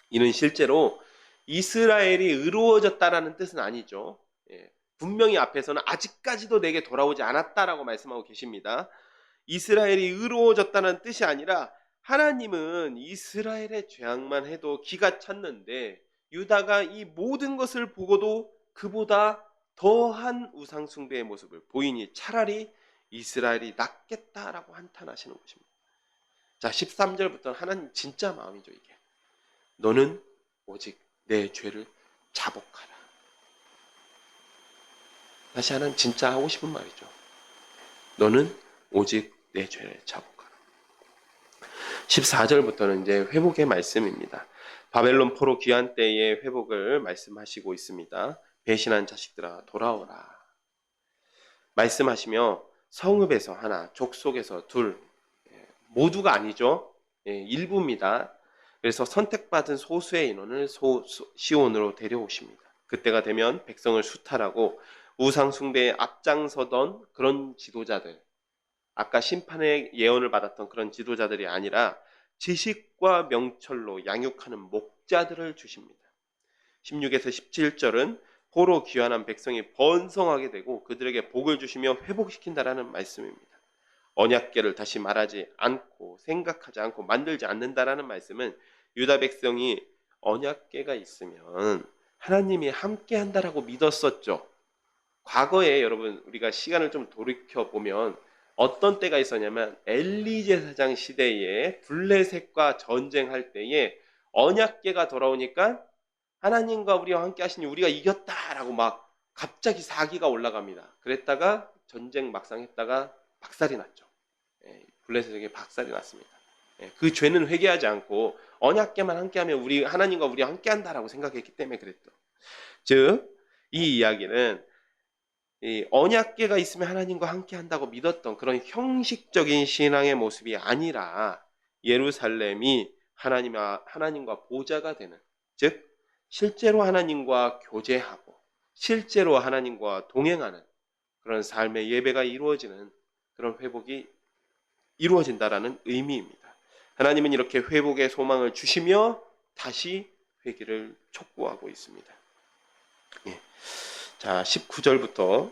이는 실제로 이스라엘이 의로워졌다라는 뜻은 아니죠. 분명히 앞에서는 아직까지도 내게 돌아오지 않았다라고 말씀하고 계십니다. 이스라엘이 의로워졌다는 뜻이 아니라 하나님은 이스라엘의 죄악만 해도 기가 찼는데 유다가 이 모든 것을 보고도 그보다 더한 우상 숭배의 모습을 보이니 차라리 이스라엘이 낫겠다라고 한탄하시는 것입니다. 자, 13절부터 하나님 진짜 마음이죠, 이게. 너는 오직 내 죄를 자복하라. 다시 하나님 진짜 하고 싶은 말이죠. 너는 오직 내 죄를 자복하라. 14절부터는 이제 회복의 말씀입니다. 바벨론 포로 귀환 때의 회복을 말씀하시고 있습니다. 배신한 자식들아 돌아오라. 말씀하시며 성읍에서 하나, 족속에서 둘, 모두가 아니죠. 일부입니다. 그래서 선택받은 소수의 인원을 시온으로 데려오십니다. 그때가 되면 백성을 수탈하고 우상 숭배에 앞장서던 그런 지도자들, 아까 심판의 예언을 받았던 그런 지도자들이 아니라 지식과 명철로 양육하는 목자들을 주십니다. 16에서 17절은 포로 귀환한 백성이 번성하게 되고 그들에게 복을 주시며 회복시킨다라는 말씀입니다. 언약궤를 다시 말하지 않고 생각하지 않고 만들지 않는다라는 말씀은 유다 백성이 언약궤가 있으면 하나님이 함께 한다라고 믿었었죠. 과거에 여러분 우리가 시간을 좀 돌이켜 보면 어떤 때가 있었냐면 엘리 제사장 시대에 블레셋과 전쟁할 때에 언약궤가 돌아오니까 하나님과 우리와 함께 하시니 우리가 이겼다라고 막 갑자기 사기가 올라갑니다. 그랬다가 전쟁 막상 했다가 박살이 났죠. 블레셋에게 박살이 났습니다. 그 죄는 회개하지 않고 언약궤만 함께하면 우리 하나님과 우리와 함께한다라고 생각했기 때문에 그랬죠. 즉, 이 이야기는 이 언약궤가 있으면 하나님과 함께한다고 믿었던 그런 형식적인 신앙의 모습이 아니라 예루살렘이 하나님과 보좌가 되는, 즉 실제로 하나님과 교제하고 실제로 하나님과 동행하는 그런 삶의 예배가 이루어지는 그런 회복이 이루어진다라는 의미입니다. 하나님은 이렇게 회복의 소망을 주시며 다시 회개를 촉구하고 있습니다. 예. 자, 19절부터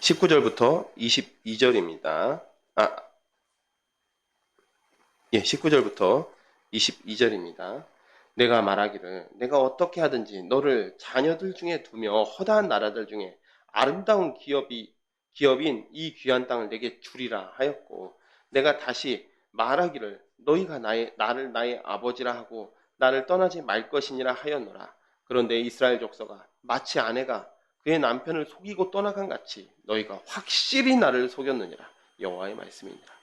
19절부터 22절입니다. 19절부터 22절입니다. 내가 말하기를 내가 어떻게 하든지 너를 자녀들 중에 두며 허다한 나라들 중에 아름다운 기업인 이 귀한 땅을 내게 주리라 하였고, 내가 다시 말하기를 너희가 나를 나의 아버지라 하고 나를 떠나지 말 것이니라 하였노라. 그런데 이스라엘 족속아, 마치 아내가 그의 남편을 속이고 떠나간 같이 너희가 확실히 나를 속였느니라. 여호와의 말씀이니라.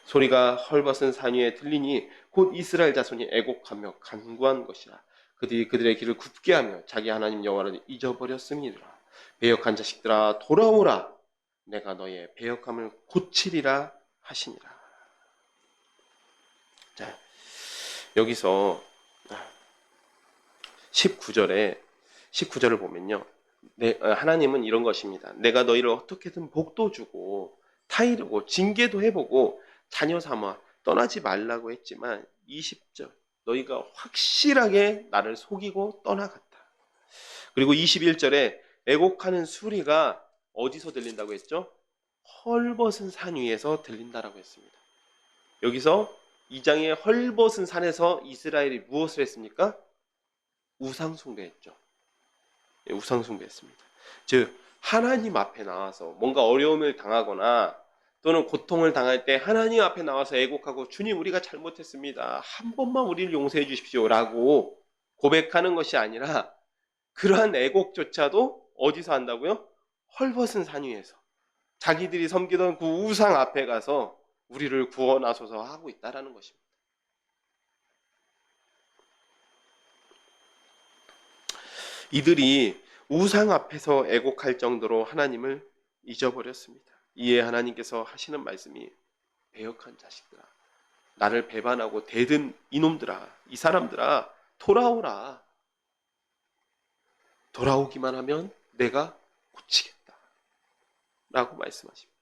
소리가 헐벗은 산 위에 들리니 곧 이스라엘 자손이 애곡하며 간구한 것이라. 그들이 그들의 길을 굽게 하며 자기 하나님 여호와를 잊어버렸음이니라. 배역한 자식들아 돌아오라. 내가 너의 배역함을 고치리라 하시니라. 자, 여기서 19절을 보면요, 하나님은 이런 것입니다. 내가 너희를 어떻게든 복도 주고 타이르고 징계도 해보고 자녀 삼아 떠나지 말라고 했지만 20절, 너희가 확실하게 나를 속이고 떠나갔다. 그리고 21절에 애곡하는 소리가 어디서 들린다고 했죠? 헐벗은 산 위에서 들린다라고 했습니다. 여기서 이 장의 헐벗은 산에서 이스라엘이 무엇을 했습니까? 우상 숭배했죠. 우상 숭배했습니다. 즉 하나님 앞에 나와서 뭔가 어려움을 당하거나 또는 고통을 당할 때 하나님 앞에 나와서 애곡하고 주님 우리가 잘못했습니다. 한 번만 우리를 용서해 주십시오 라고 고백하는 것이 아니라 그러한 애곡조차도 어디서 한다고요? 헐벗은 산 위에서 자기들이 섬기던 그 우상 앞에 가서 우리를 구원하소서 하고 있다라는 것입니다. 이들이 우상 앞에서 애곡할 정도로 하나님을 잊어버렸습니다. 이에 하나님께서 하시는 말씀이 배역한 자식들아, 나를 배반하고 대든 이놈들아, 이 사람들아 돌아오라. 돌아오기만 하면 내가 고치겠다 라고 말씀하십니다.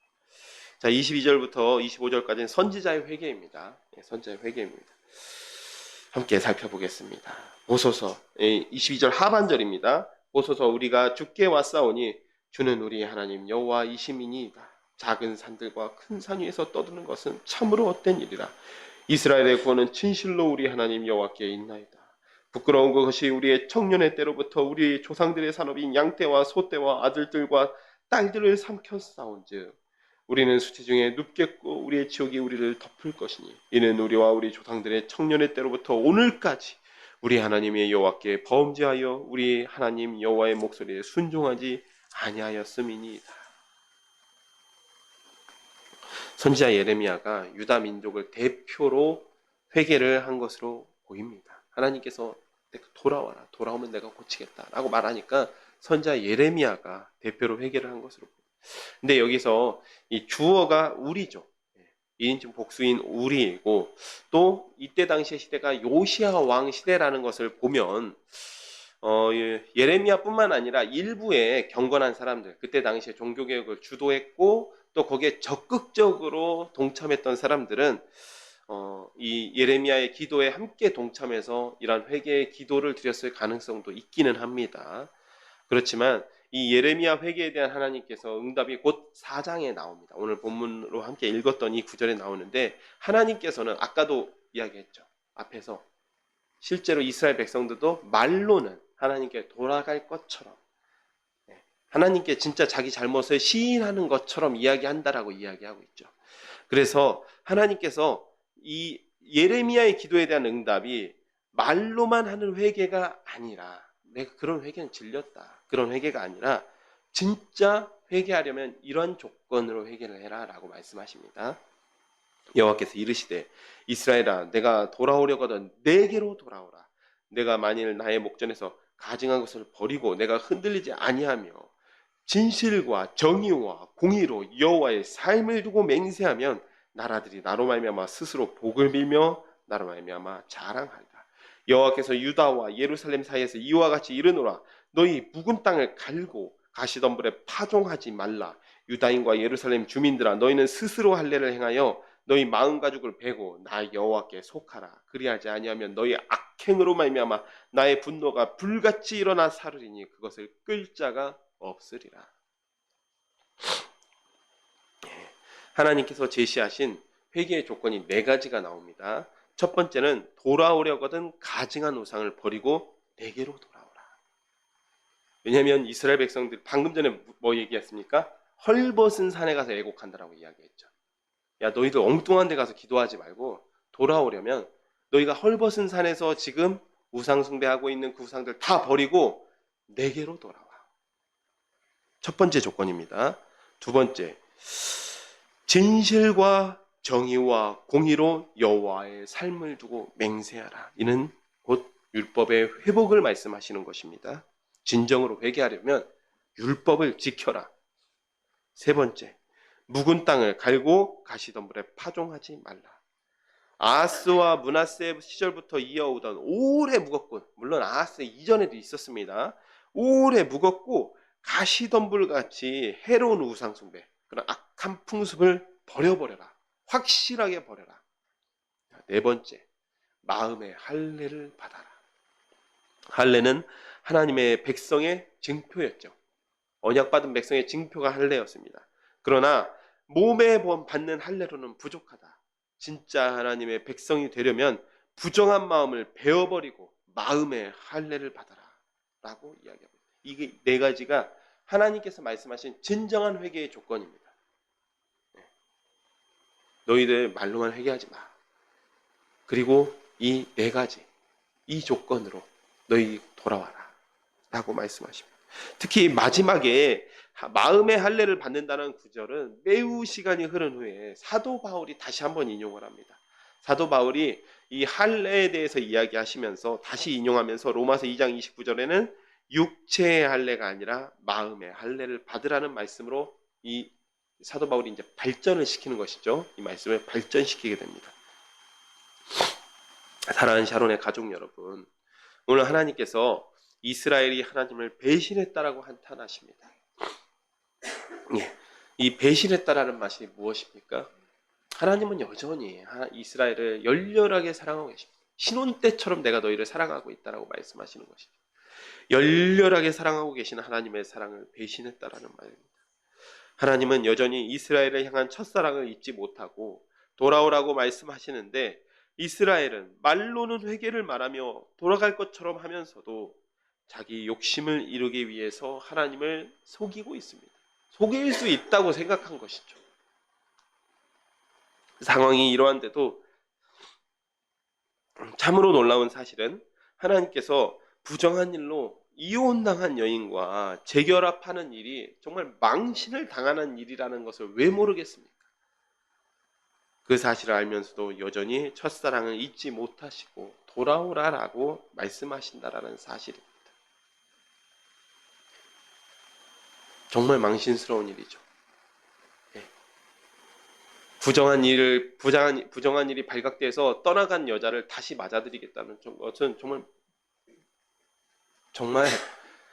자, 22절부터 25절까지는 선지자의 회개입니다. 선지자의 회개입니다. 함께 살펴보겠습니다. 보소서, 22절 하반절입니다. 보소서, 우리가 주께 왔사오니 주는 우리 하나님 여호와이시니이다. 작은 산들과 큰 산 위에서 떠드는 것은 참으로 헛된 일이라. 이스라엘의 구원은 진실로 우리 하나님 여호와께 있나이다. 부끄러운 것이 우리의 청년의 때로부터 우리 조상들의 산업인 양떼와 소떼와 아들들과 딸들을 삼켰사온즉 우리는 수치 중에 눕겠고 우리의 지옥이 우리를 덮을 것이니 이는 우리와 우리 조상들의 청년의 때로부터 오늘까지 우리 하나님의 여호와께 범죄하여 우리 하나님 여호와의 목소리에 순종하지 아니하였음이니이다. 선지자 예레미야가 유다 민족을 대표로 회개를 한 것으로 보입니다. 하나님께서 돌아와라, 돌아오면 내가 고치겠다 라고 말하니까 선지자 예레미야가 대표로 회개를 한 것으로 보입니다. 근데 여기서 이 주어가 우리죠. 2인칭 복수인 우리이고, 또 이때 당시의 시대가 요시야 왕 시대라는 것을 보면 예레미야뿐만 아니라 일부의 경건한 사람들, 그때 당시에 종교개혁을 주도했고 또 거기에 적극적으로 동참했던 사람들은 이 예레미야의 기도에 함께 동참해서 이러한 회개의 기도를 드렸을 가능성도 있기는 합니다. 그렇지만 이 예레미야 회개에 대한 하나님께서 응답이 곧 4장에 나옵니다. 오늘 본문으로 함께 읽었던 이 구절에 나오는데, 하나님께서는 아까도 이야기했죠. 앞에서 실제로 이스라엘 백성들도 말로는 하나님께 돌아갈 것처럼, 하나님께 진짜 자기 잘못을 시인하는 것처럼 이야기한다라고 이야기하고 있죠. 그래서 하나님께서 이 예레미야의 기도에 대한 응답이 말로만 하는 회개가 아니라, 내가 그런 회개는 질렸다, 그런 회개가 아니라 진짜 회개하려면 이런 조건으로 회개를 해라 라고 말씀하십니다. 여호와께서 이르시되 이스라엘아 내가 돌아오려거든 내게로 돌아오라. 내가 만일 나의 목전에서 가증한 것을 버리고 내가 흔들리지 아니하며 진실과 정의와 공의로 여호와의 삶을 두고 맹세하면 나라들이 나로 말미암아 스스로 복을 빌며 나로 말미암아 자랑하리라. 여호와께서 유다와 예루살렘 사이에서 이와 같이 이르노라. 너희 묵은 땅을 갈고 가시덤불에 파종하지 말라. 유다인과 예루살렘 주민들아 너희는 스스로 할례를 행하여 너희 마음 가죽을 베고 나 여호와께 속하라. 그리하지 아니하면 너희 악행으로 말미암아 나의 분노가 불같이 일어나 사르리니 그것을 끌 자가 없으리라. 하나님께서 제시하신 회개의 조건이 4가지가 나옵니다. 첫 번째는 돌아오려거든 가증한 우상을 버리고 내게로 돌아오라. 왜냐하면 이스라엘 백성들 방금 전에 뭐 얘기했습니까? 헐벗은 산에 가서 애곡한다라고 이야기했죠. 야 너희들 엉뚱한 데 가서 기도하지 말고 돌아오려면 너희가 헐벗은 산에서 지금 우상 숭배하고 있는 그 우상들 다 버리고 내게로 돌아와. 첫 번째 조건입니다. 두 번째, 진실과 정의와 공의로 여호와의 삶을 두고 맹세하라. 이는 곧 율법의 회복을 말씀하시는 것입니다. 진정으로 회개하려면 율법을 지켜라. 세 번째, 묵은 땅을 갈고 가시덤불에 파종하지 말라. 아하스와 므낫세 시절부터 이어오던 오래 묵었고, 물론 아하스 이전에도 있었습니다. 오래 묵었고 가시덤불같이 해로운 우상숭배, 그런 악한 풍습을 버려버려라. 확실하게 버려라. 네 번째, 마음의 할례를 받아라. 할례는 하나님의 백성의 증표였죠. 언약받은 백성의 증표가 할례였습니다. 그러나 몸에 받는 할례로는 부족하다. 진짜 하나님의 백성이 되려면 부정한 마음을 베어버리고 마음의 할례를 받아라 라고 이야기합니다. 이게 4가지가 하나님께서 말씀하신 진정한 회개의 조건입니다. 너희들 말로만 회개하지 마. 그리고 이 4가지, 이 조건으로 너희 돌아와라 라고 말씀하십니다. 특히 마지막에 마음의 할례를 받는다는 구절은 매우 시간이 흐른 후에 사도 바울이 다시 한번 인용을 합니다. 사도 바울이 이 할례에 대해서 이야기하시면서 다시 인용하면서 로마서 2장 29절에는 육체의 할례가 아니라 마음의 할례를 받으라는 말씀으로 이 사도 바울이 이제 발전을 시키는 것이죠. 이 말씀을 발전시키게 됩니다. 사랑하는 샤론의 가족 여러분, 오늘 하나님께서 이스라엘이 하나님을 배신했다라고 한탄하십니다. 이 배신했다라는 맛이 무엇입니까? 하나님은 여전히 이스라엘을 열렬하게 사랑하고 계십니다. 신혼 때처럼 내가 너희를 사랑하고 있다라고 말씀하시는 것이죠. 열렬하게 사랑하고 계신 하나님의 사랑을 배신했다라는 말입니다. 하나님은 여전히 이스라엘을 향한 첫사랑을 잊지 못하고 돌아오라고 말씀하시는데 이스라엘은 말로는 회개를 말하며 돌아갈 것처럼 하면서도 자기 욕심을 이루기 위해서 하나님을 속이고 있습니다. 속일 수 있다고 생각한 것이죠. 상황이 이러한데도 참으로 놀라운 사실은 하나님께서 부정한 일로 이혼당한 여인과 재결합하는 일이 정말 망신을 당하는 일이라는 것을 왜 모르겠습니까? 그 사실을 알면서도 여전히 첫사랑을 잊지 못하시고 돌아오라라고 말씀하신다라는 사실입니다. 정말 망신스러운 일이죠. 부정한 일이 발각돼서 떠나간 여자를 다시 맞아들이겠다는 것은 정말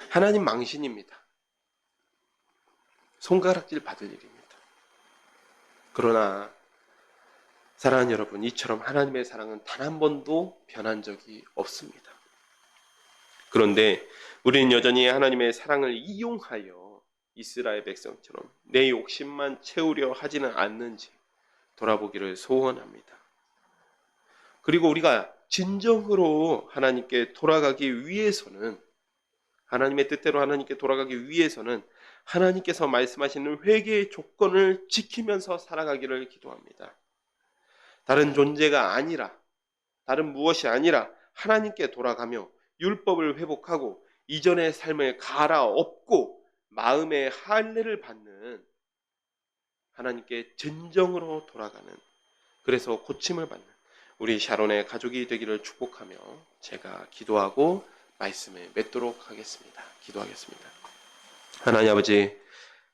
하나님 망신입니다. 손가락질 받을 일입니다. 그러나 사랑하는 여러분, 이처럼 하나님의 사랑은 단 한 번도 변한 적이 없습니다. 그런데 우리는 여전히 하나님의 사랑을 이용하여 이스라엘 백성처럼 내 욕심만 채우려 하지는 않는지 돌아보기를 소원합니다. 그리고 우리가 진정으로 하나님께 돌아가기 위해서는 하나님의 뜻대로 하나님께 돌아가기 위해서는 하나님께서 말씀하시는 회개의 조건을 지키면서 살아가기를 기도합니다. 다른 존재가 아니라, 다른 무엇이 아니라 하나님께 돌아가며 율법을 회복하고 이전의 삶을 갈아엎고 마음의 할례를 받는, 하나님께 진정으로 돌아가는, 그래서 고침을 받는 우리 샤론의 가족이 되기를 축복하며 제가 기도하고 말씀을 맺도록 하겠습니다. 기도하겠습니다. 하나님 아버지,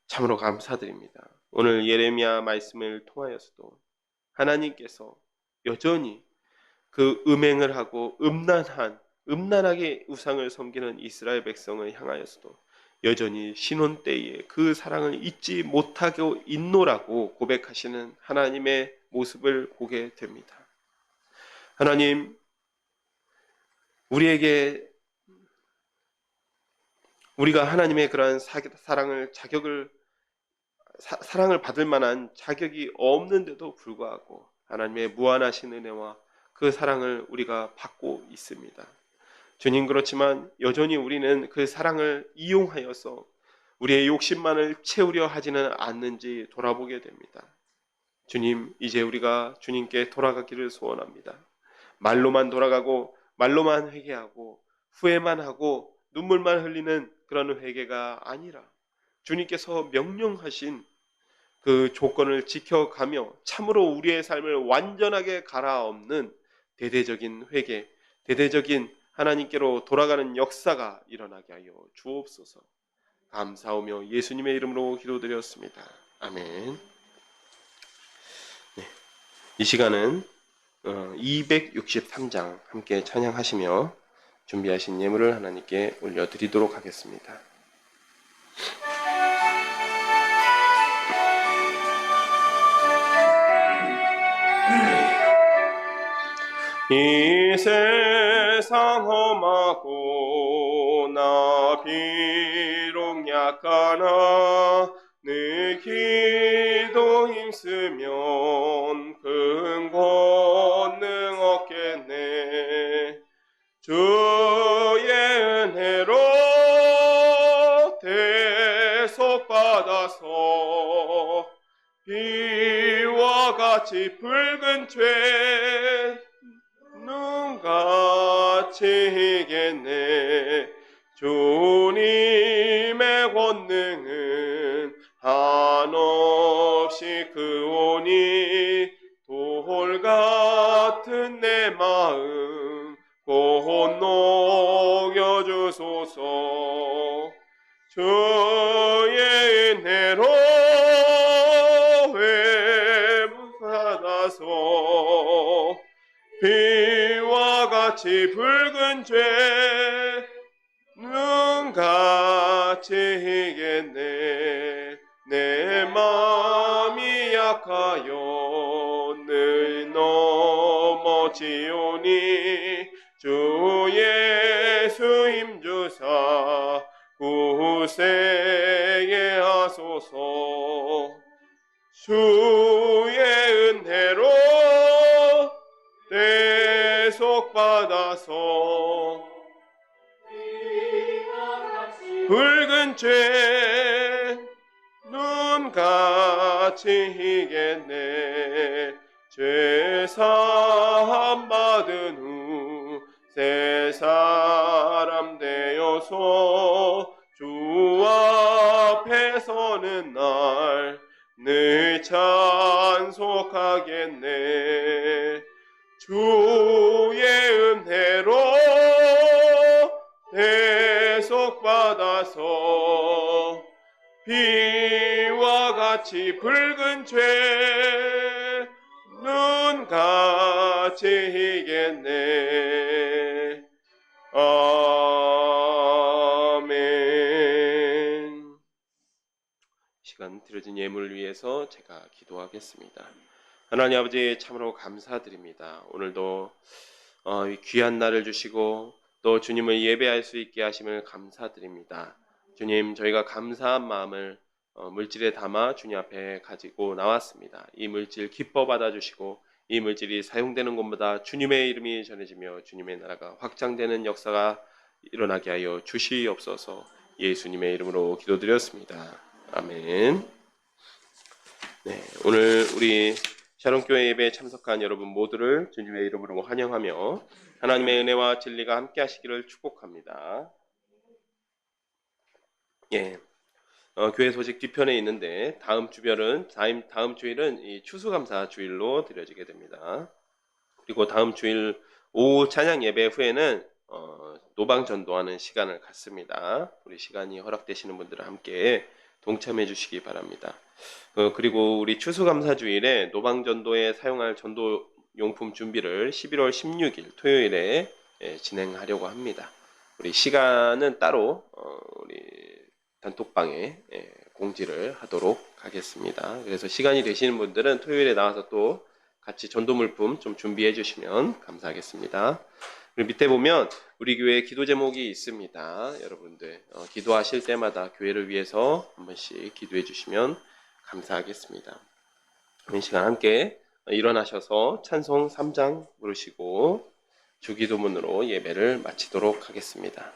참으로 감사드립니다. 오늘 예레미야 말씀을 통하여서도 하나님께서 여전히 그 음행을 하고 음란하게 우상을 섬기는 이스라엘 백성을 향하여서도 여전히 신혼 때에 그 사랑을 잊지 못하고 있노라고 고백하시는 하나님의 모습을 보게 됩니다. 하나님, 우리가 하나님의 그러한 사랑을 받을 만한 자격이 없는데도 불구하고 하나님의 무한하신 은혜와 그 사랑을 우리가 받고 있습니다. 주님, 그렇지만 여전히 우리는 그 사랑을 이용하여서 우리의 욕심만을 채우려 하지는 않는지 돌아보게 됩니다. 주님, 이제 우리가 주님께 돌아가기를 소원합니다. 말로만 돌아가고 말로만 회개하고 후회만 하고 눈물만 흘리는 그런 회개가 아니라 주님께서 명령하신 그 조건을 지켜가며 참으로 우리의 삶을 완전하게 갈아엎는 대대적인 회개, 대대적인 하나님께로 돌아가는 역사가 일어나게 하여 주옵소서. 감사하며 예수님의 이름으로 기도드렸습니다. 아멘. 네, 이 시간은 263장 함께 찬양하시며 준비하신 예물을 하나님께 올려드리도록 하겠습니다. 이 세상 험하고 나 비록 약하나 내 기도 힘쓰면 큰 권능 얻겠네. 주의 은혜로 대속받아서 비와 같이 붉은 죄 눈같이 이겠네. 주님의 권능은 한없이 크오니 돌같은 내 마음 곧 녹여주소서. 주의 은혜로 회복받아서 비와 같이 붉은 죄 눈같이 이겠네. 내 마음이 약하여 늘 넘어지오니 주 예수 힘주사 구세게 하소서. 주의 은혜로 대속받아서 붉은 죄 눈같이 이겠네. 죄 사함 받은 후 새 사람 되어서 주 앞에 서는 날 늘 찬송하겠네. 주의 은혜로 대속받아서 비와 같이 붉은 죄 눈같이 이겠네. 아멘. 시간 드려진 예물을 위해서 제가 기도하겠습니다. 하나님 아버지, 참으로 감사드립니다. 오늘도 이 귀한 날을 주시고 또 주님을 예배할 수 있게 하심을 감사드립니다. 주님, 저희가 감사한 마음을 물질에 담아 주님 앞에 가지고 나왔습니다. 이 물질 기뻐 받아주시고 이 물질이 사용되는 곳마다 주님의 이름이 전해지며 주님의 나라가 확장되는 역사가 일어나게 하여 주시옵소서. 예수님의 이름으로 기도드렸습니다. 아멘. 네, 오늘 우리 샤론교회 예배에 참석한 여러분 모두를 주님의 이름으로 환영하며 하나님의 은혜와 진리가 함께 하시기를 축복합니다. 예, 교회 소식 뒤편에 있는데 다음 주일은 이 추수감사 주일로 드려지게 됩니다. 그리고 다음 주일 오후 찬양 예배 후에는 노방 전도하는 시간을 갖습니다. 우리 시간이 허락되시는 분들은 함께 동참해 주시기 바랍니다. 그리고 우리 추수감사주일에 노방 전도에 사용할 전도 용품 준비를 11월 16일 토요일에 진행하려고 합니다. 우리 시간은 따로 우리 단톡방에 공지를 하도록 하겠습니다. 그래서 시간이 되시는 분들은 토요일에 나와서 또 같이 전도물품 좀 준비해 주시면 감사하겠습니다. 그리고 밑에 보면 우리 교회 기도 제목이 있습니다. 여러분들 기도하실 때마다 교회를 위해서 한 번씩 기도해 주시면 감사하겠습니다. 이 시간 함께 일어나셔서 찬송 3장 부르시고 주기도문으로 예배를 마치도록 하겠습니다.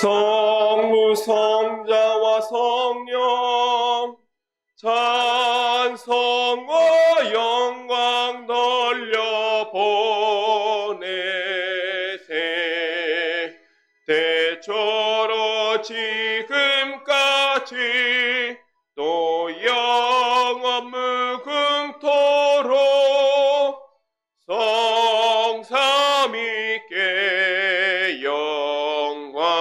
성부 성자와 성령 찬송과 영광 돌려 보내세 대초로 지금까지 또 영원 무궁토록 성삼위께 영광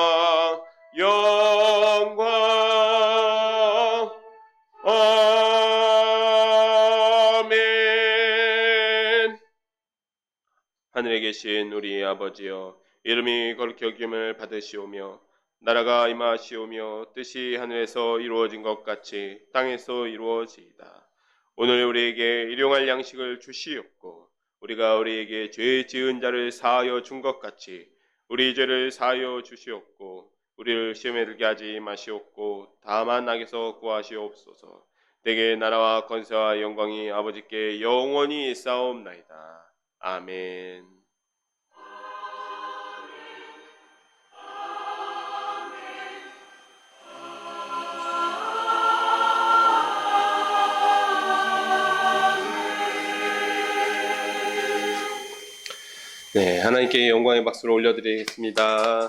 아멘. 하늘에 계신 우리 아버지여, 이름이 거룩히 여김을 받으시오며 나라가 임하시오며 뜻이 하늘에서 이루어진 것 같이 땅에서 이루어지이다. 오늘 우리에게 일용할 양식을 주시옵고 우리가 우리에게 죄 지은 자를 사하여 준 것 같이 우리 죄를 사하여 주시옵고 우리를 시험에 들게 하지 마시옵고 다만 악에서 구하시옵소서. 내게 나라와 권세와 영광이 아버지께 영원히 있사옵나이다. 아멘. 네, 하나님께 영광의 박수를 올려드리겠습니다.